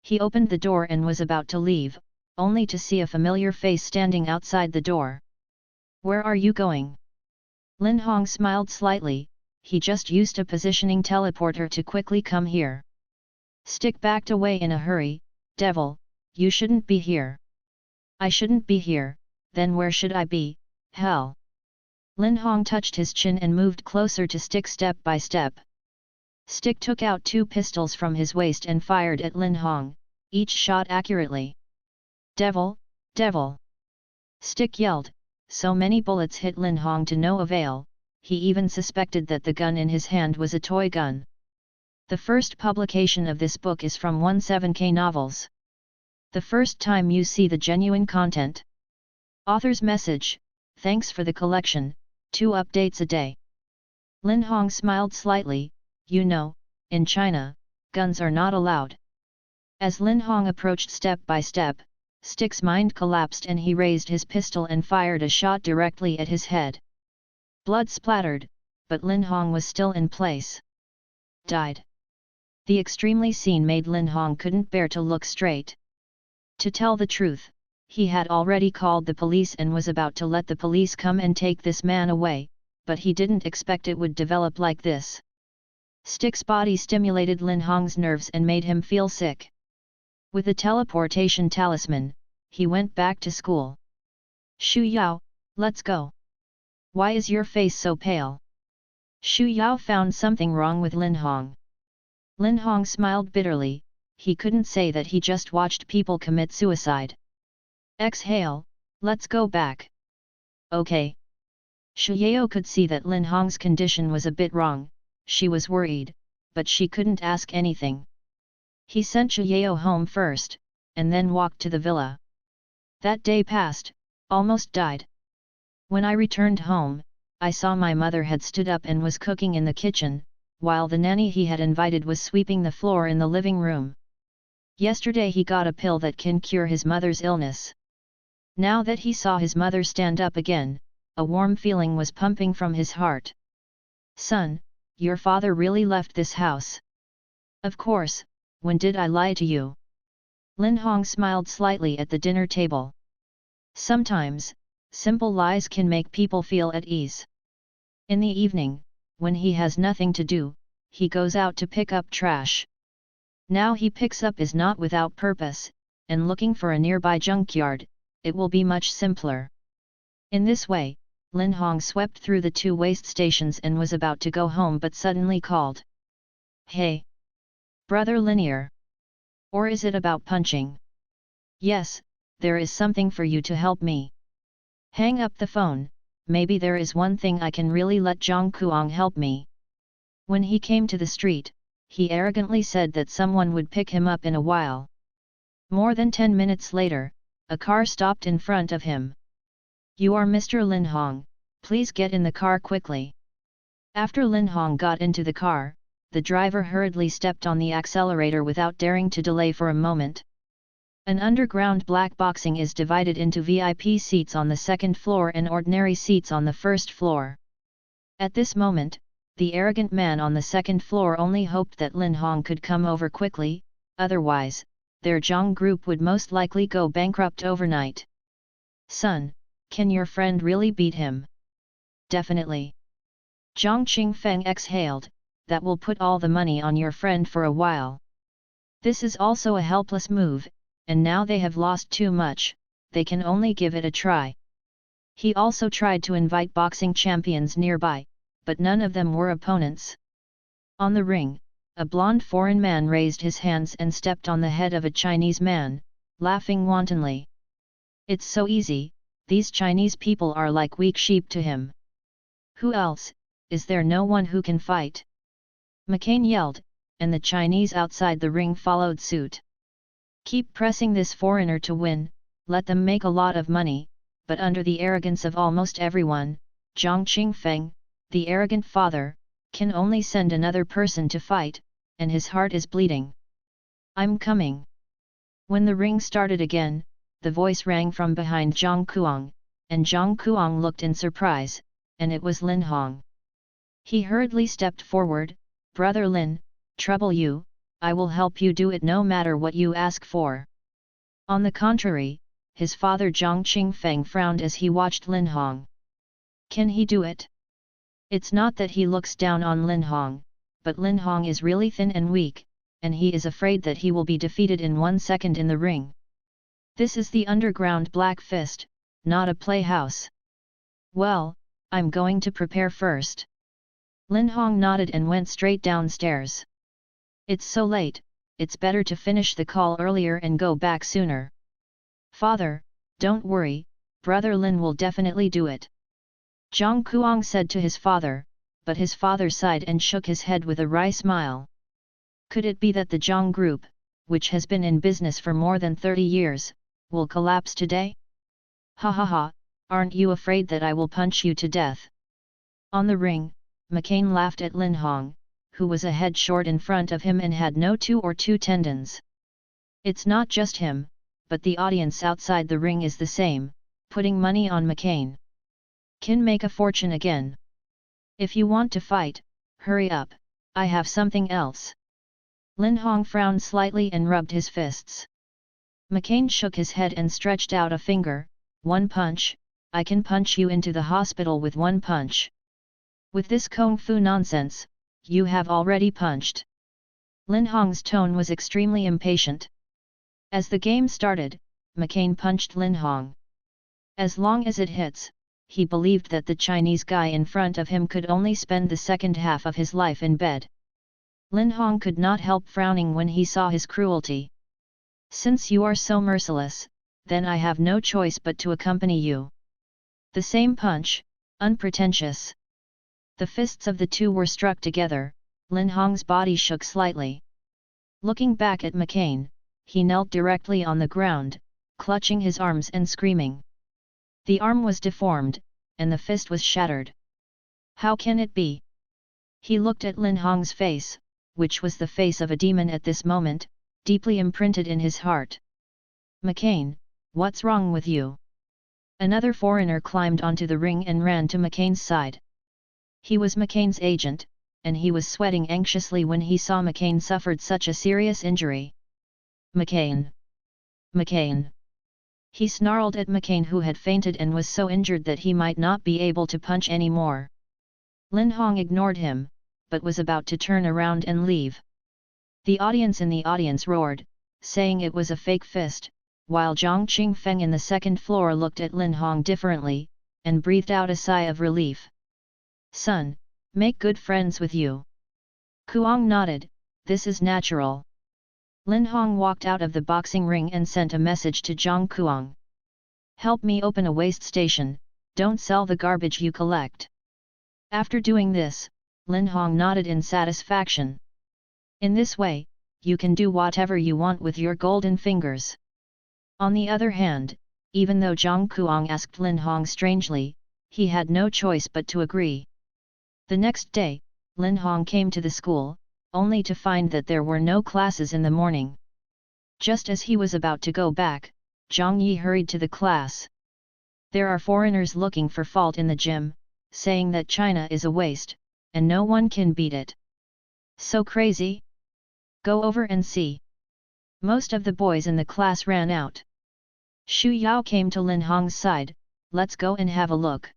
He opened the door and was about to leave, only to see a familiar face standing outside the door. Where are you going? Lin Hong smiled slightly, he just used a positioning teleporter to quickly come here. Stick backed away in a hurry. Devil, you shouldn't be here. I shouldn't be here, then where should I be? Hell. Lin Hong touched his chin and moved closer to Stick step by step. Stick took out 2 pistols from his waist and fired at Lin Hong, each shot accurately. Devil, devil! Stick yelled, so many bullets hit Lin Hong to no avail, he even suspected that the gun in his hand was a toy gun. The first publication of this book is from 17K Novels. The first time you see the genuine content. Author's message, thanks for the collection, 2 updates a day. Lin Hong smiled slightly, you know, in China, guns are not allowed. As Lin Hong approached step by step, Stick's mind collapsed and he raised his pistol and fired a shot directly at his head. Blood splattered, but Lin Hong was still in place. Died. The extremely scene made Lin Hong couldn't bear to look straight. To tell the truth, he had already called the police and was about to let the police come and take this man away, but he didn't expect it would develop like this. Stick's body stimulated Lin Hong's nerves and made him feel sick. With the teleportation talisman, he went back to school. Xu Yao, let's go. Why is your face so pale? Xu Yao found something wrong with Lin Hong. Lin Hong smiled bitterly, he couldn't say that he just watched people commit suicide. Exhale, let's go back. Okay. Xu Yao could see that Lin Hong's condition was a bit wrong, she was worried, but she couldn't ask anything. He sent Xu Yao home first, and then walked to the villa. That day passed, almost died. When I returned home, I saw my mother had stood up and was cooking in the kitchen, while the nanny he had invited was sweeping the floor in the living room. Yesterday he got a pill that can cure his mother's illness. Now that he saw his mother stand up again, a warm feeling was pumping from his heart. Son, your father really left this house. Of course, when did I lie to you? Lin Hong smiled slightly at the dinner table. Sometimes, simple lies can make people feel at ease. In the evening, when he has nothing to do, he goes out to pick up trash. Now he picks up is not without purpose, and looking for a nearby junkyard, it will be much simpler. In this way, Lin Hong swept through the two waist stations and was about to go home but suddenly called. Hey! Brother Linear! Or is it about punching? Yes, there is something for you to help me. Hang up the phone, maybe there is one thing I can really let Zhang Kuang help me. When he came to the street, he arrogantly said that someone would pick him up in a while. More than 10 minutes later, a car stopped in front of him. You are Mr. Lin Hong, please get in the car quickly. After Lin Hong got into the car, the driver hurriedly stepped on the accelerator without daring to delay for a moment. An underground black boxing is divided into VIP seats on the second floor and ordinary seats on the first floor. At this moment, the arrogant man on the second floor only hoped that Lin Hong could come over quickly, otherwise, their Zhang group would most likely go bankrupt overnight. Son, can your friend really beat him? Definitely. Zhang Qingfeng exhaled, that will put all the money on your friend for a while. This is also a helpless move, and now they have lost too much, they can only give it a try. He also tried to invite boxing champions nearby, but none of them were opponents. On the ring, a blonde foreign man raised his hands and stepped on the head of a Chinese man, laughing wantonly. It's so easy, these Chinese people are like weak sheep to him. Who else, is there no one who can fight? McCain yelled, and the Chinese outside the ring followed suit. Keep pressing this foreigner to win, let them make a lot of money, but under the arrogance of almost everyone, Zhang Qingfeng, the arrogant father, can only send another person to fight, and his heart is bleeding. I'm coming. When the ring started again, the voice rang from behind Zhang Kuang, and Zhang Kuang looked in surprise, and it was Lin Hong. He hurriedly stepped forward, Brother Lin, trouble you, I will help you do it no matter what you ask for. On the contrary, his father Zhang Qingfeng frowned as he watched Lin Hong. Can he do it? It's not that he looks down on Lin Hong, but Lin Hong is really thin and weak, and he is afraid that he will be defeated in 1 second in the ring. This is the underground Black Fist, not a playhouse. Well, I'm going to prepare first. Lin Hong nodded and went straight downstairs. It's so late, it's better to finish the call earlier and go back sooner. Father, don't worry, Brother Lin will definitely do it. Zhang Kuang said to his father, but his father sighed and shook his head with a wry smile. Could it be that the Zhang group, which has been in business for more than 30 years, will collapse today? Ha ha ha, aren't you afraid that I will punch you to death? On the ring, McCain laughed at Lin Hong, who was a head short in front of him and had no 2 tendons. It's not just him, but the audience outside the ring is the same, putting money on McCain. Can make a fortune again. If you want to fight, hurry up, I have something else. Lin Hong frowned slightly and rubbed his fists. McCain shook his head and stretched out a finger, 1 punch, I can punch you into the hospital with 1 punch. With this kung fu nonsense, you have already punched. Lin Hong's tone was extremely impatient. As the game started, McCain punched Lin Hong. As long as it hits, he believed that the Chinese guy in front of him could only spend the second half of his life in bed. Lin Hong could not help frowning when he saw his cruelty. Since you are so merciless, then I have no choice but to accompany you. The same punch, unpretentious. The fists of the two were struck together, Lin Hong's body shook slightly. Looking back at McCain, he knelt directly on the ground, clutching his arms and screaming. The arm was deformed, and the fist was shattered. How can it be? He looked at Lin Hong's face, which was the face of a demon at this moment, deeply imprinted in his heart. McCain, what's wrong with you? Another foreigner climbed onto the ring and ran to McCain's side. He was McCain's agent, and he was sweating anxiously when he saw McCain suffered such a serious injury. McCain! McCain! He snarled at McCain, who had fainted and was so injured that he might not be able to punch anymore. Lin Hong ignored him, but was about to turn around and leave. The audience in the audience roared, saying it was a fake fist, while Zhang Qingfeng in the second floor looked at Lin Hong differently, and breathed out a sigh of relief. Son, make good friends with you. Kuang nodded, this is natural. Lin Hong walked out of the boxing ring and sent a message to Zhang Kuang. Help me open a waste station, don't sell the garbage you collect. After doing this, Lin Hong nodded in satisfaction. In this way, you can do whatever you want with your golden fingers. On the other hand, even though Zhang Kuang asked Lin Hong strangely, he had no choice but to agree. The next day, Lin Hong came to the school, only to find that there were no classes in the morning. Just as he was about to go back, Zhang Yi hurried to the class. There are foreigners looking for fault in the gym, saying that China is a waste, and no one can beat it. So crazy? Go over and see. Most of the boys in the class ran out. Xu Yao came to Lin Hong's side, let's go and have a look.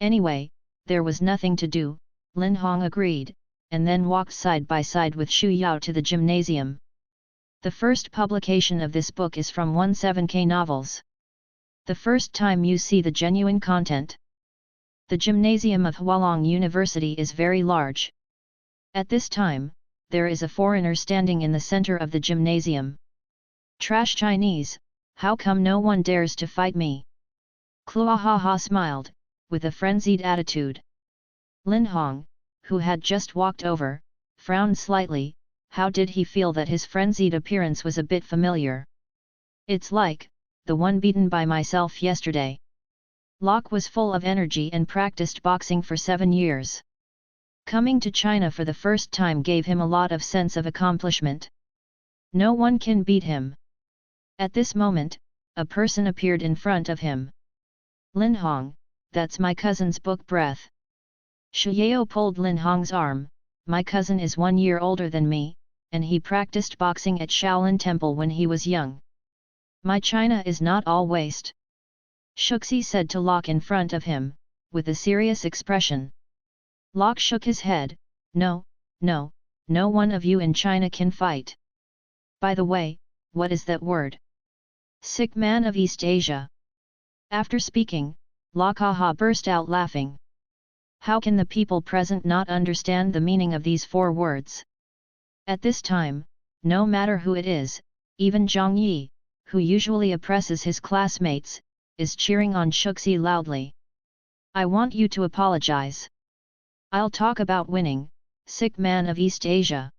Anyway, there was nothing to do, Lin Hong agreed, and then walked side by side with Xu Yao to the gymnasium. The first publication of this book is from 17K Novels. The first time you see the genuine content. The gymnasium of Hualong University is very large. At this time, there is a foreigner standing in the center of the gymnasium. Trash Chinese, how come no one dares to fight me? Kluahaha smiled, with a frenzied attitude. Lin Hong, who had just walked over, frowned slightly. How did he feel that his frenzied appearance was a bit familiar? It's like the one beaten by myself yesterday. Locke was full of energy and practiced boxing for 7 years. Coming to China for the first time gave him a lot of sense of accomplishment. No one can beat him. At this moment, a person appeared in front of him. Lin Hong, that's my cousin's book breath. Shuyao pulled Lin Hong's arm, my cousin is 1 year older than me, and he practiced boxing at Shaolin Temple when he was young. My China is not all waste. Shuxi said to Locke in front of him, with a serious expression. Locke shook his head, no one of you in China can fight. By the way, what is that word? Sick man of East Asia. After speaking, Locke burst out laughing. How can the people present not understand the meaning of these 4 words? At this time, no matter who it is, even Zhang Yi, who usually oppresses his classmates, is cheering on Shuxi loudly. I want you to apologize. I'll talk about winning, sick man of East Asia.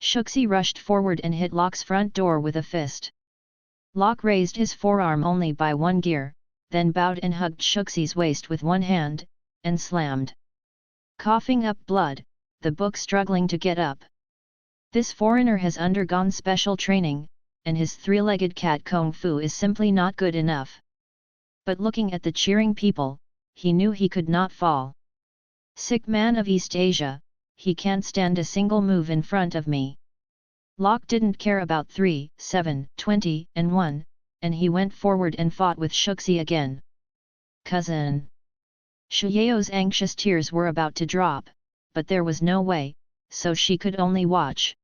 Shuxi rushed forward and hit Locke's front door with a fist. Locke raised his forearm only by 1 gear, then bowed and hugged Shuxi's waist with 1 hand, and slammed. Coughing up blood, the book struggling to get up. This foreigner has undergone special training, and his 3-legged cat kung fu is simply not good enough. But looking at the cheering people, he knew he could not fall. Sick man of East Asia, he can't stand a single move in front of me. Locke didn't care about 3, 7, 20, and 1, and he went forward and fought with Shuxi again. Cousin. Shuyao's anxious tears were about to drop, but there was no way, so she could only watch.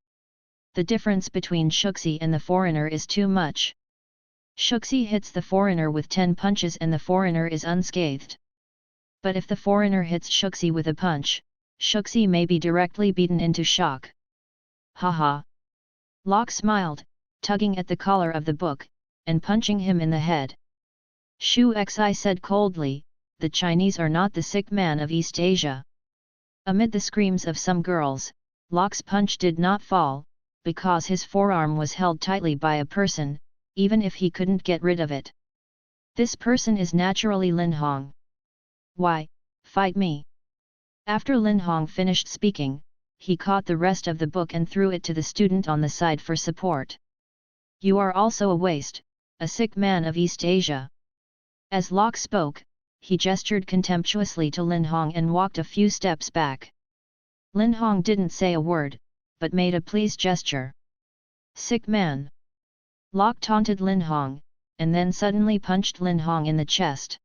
The difference between Shuxi and the foreigner is too much. Shuxi hits the foreigner with 10 punches and the foreigner is unscathed. But if the foreigner hits Shuxi with a punch, Shuxi may be directly beaten into shock. Haha. Locke smiled, tugging at the collar of the book, and punching him in the head. Shu Xi said coldly, the Chinese are not the sick man of East Asia. Amid the screams of some girls, Locke's punch did not fall, because his forearm was held tightly by a person, even if he couldn't get rid of it. This person is naturally Lin Hong. Why, fight me. After Lin Hong finished speaking, he caught the rest of the book and threw it to the student on the side for support. You are also a waste, a sick man of East Asia. As Locke spoke, he gestured contemptuously to Lin Hong and walked a few steps back. Lin Hong didn't say a word, but made a pleased gesture. Sick man. Locke taunted Lin Hong, and then suddenly punched Lin Hong in the chest.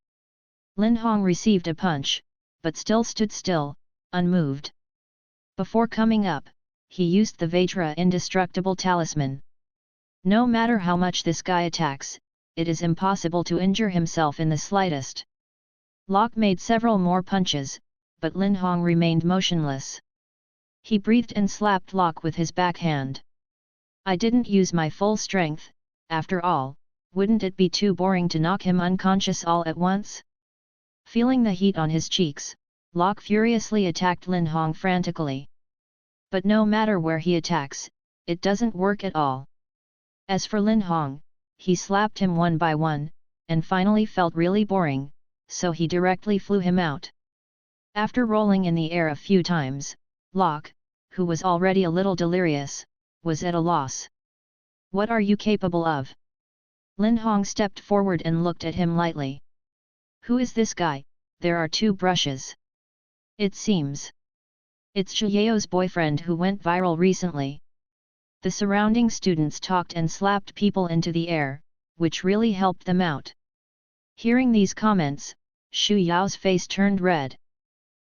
Lin Hong received a punch, but still stood still, unmoved. Before coming up, he used the Vajra indestructible talisman. No matter how much this guy attacks, it is impossible to injure himself in the slightest. Locke made several more punches, but Lin Hong remained motionless. He breathed and slapped Locke with his backhand. I didn't use my full strength, after all, wouldn't it be too boring to knock him unconscious all at once? Feeling the heat on his cheeks, Locke furiously attacked Lin Hong frantically. But no matter where he attacks, it doesn't work at all. As for Lin Hong, he slapped him one by one, and finally felt really boring, so he directly flew him out. After rolling in the air a few times, Locke, who was already a little delirious, was at a loss. What are you capable of? Lin Hong stepped forward and looked at him lightly. Who is this guy? There are two brushes. It seems. It's Xu Yao's boyfriend who went viral recently. The surrounding students talked and slapped people into the air, which really helped them out. Hearing these comments, Xu Yao's face turned red.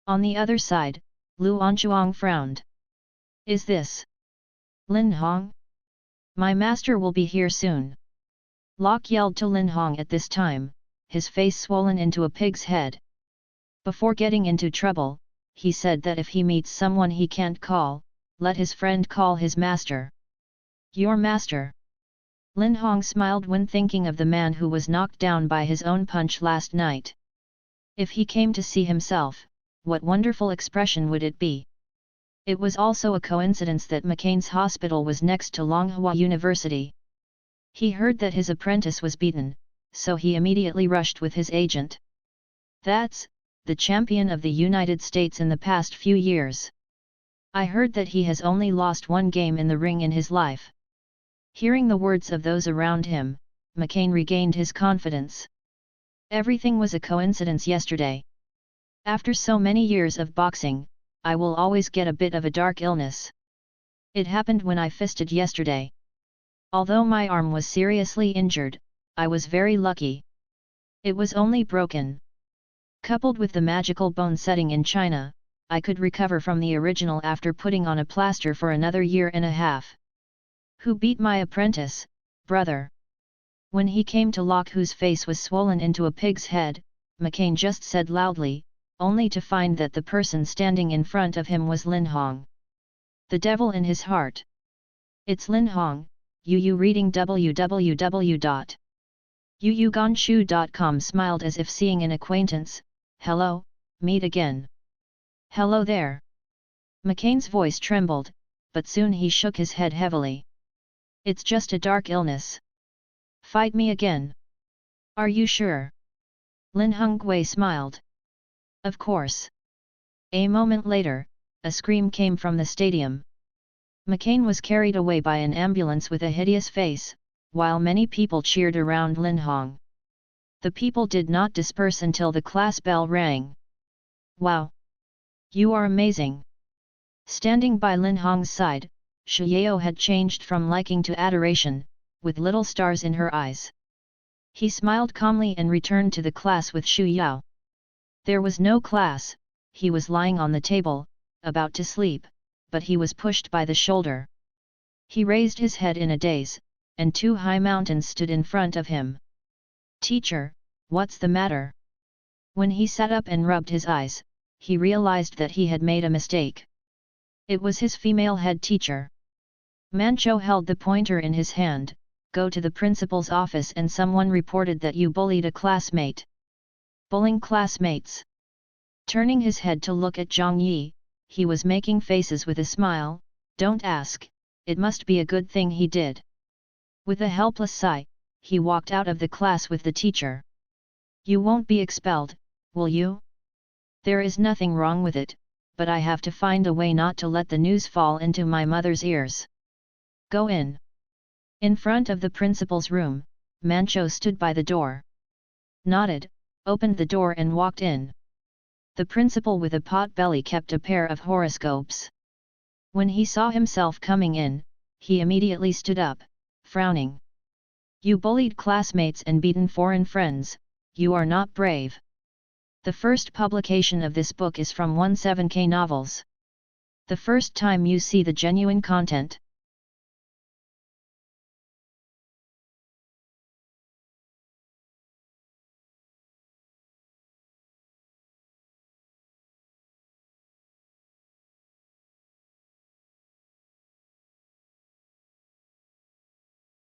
On the other side, Lu Anchuang frowned. Is this Lin Hong? My master will be here soon. Locke yelled to Lin Hong at this time, his face swollen into a pig's head. Before getting into trouble, he said that if he meets someone he can't call, let his friend call his master. Your master? Lin Hong smiled when thinking of the man who was knocked down by his own punch last night. If he came to see himself, what wonderful expression would it be? It was also a coincidence that McCain's hospital was next to Longhua University. He heard that his apprentice was beaten, so he immediately rushed with his agent. That's the champion of the United States in the past few years. I heard that he has only lost one game in the ring in his life. Hearing the words of those around him, McCain regained his confidence. Everything was a coincidence yesterday. After so many years of boxing, I will always get a bit of a dark illness. It happened when I fisted yesterday. Although my arm was seriously injured, I was very lucky. It was only broken. Coupled with the magical bone setting in China, I could recover from the original after putting on a plaster for another year and a half. Who beat my apprentice, brother? When he came to Locke, whose face was swollen into a pig's head, McCain just said loudly, only to find that the person standing in front of him was Lin Hong. The devil in his heart. It's Lin Hong, Yu reading www.yuyuganshu.com smiled as if seeing an acquaintance. Hello, meet again. Hello there. McCain's voice trembled, but soon he shook his head heavily. It's just a dark illness. Fight me again. Are you sure? Lin Hongwei smiled. Of course. A moment later, a scream came from the stadium. McCain was carried away by an ambulance with a hideous face, while many people cheered around Lin Hong. The people did not disperse until the class bell rang. Wow! You are amazing! Standing by Lin Hong's side, Xu Yao had changed from liking to adoration, with little stars in her eyes. He smiled calmly and returned to the class with Xu Yao. There was no class, he was lying on the table, about to sleep, but he was pushed by the shoulder. He raised his head in a daze, and two high mountains stood in front of him. Teacher, what's the matter? When he sat up and rubbed his eyes, he realized that he had made a mistake. It was his female head teacher. Mancho held the pointer in his hand. Go to the principal's office and someone reported that you bullied a classmate. Bullying classmates. Turning his head to look at Zhang Yi, he was making faces with a smile. Don't ask, it must be a good thing he did. With a helpless sigh, he walked out of the class with the teacher. You won't be expelled, will you? There is nothing wrong with it, but I have to find a way not to let the news fall into my mother's ears. Go in. In front of the principal's room, Mancho stood by the door. Nodded, opened the door and walked in. The principal with a pot belly kept a pair of horoscopes. When he saw himself coming in, he immediately stood up, frowning. You bullied classmates and beaten foreign friends, you are not brave. The first publication of this book is from 17K novels. The first time you see the genuine content.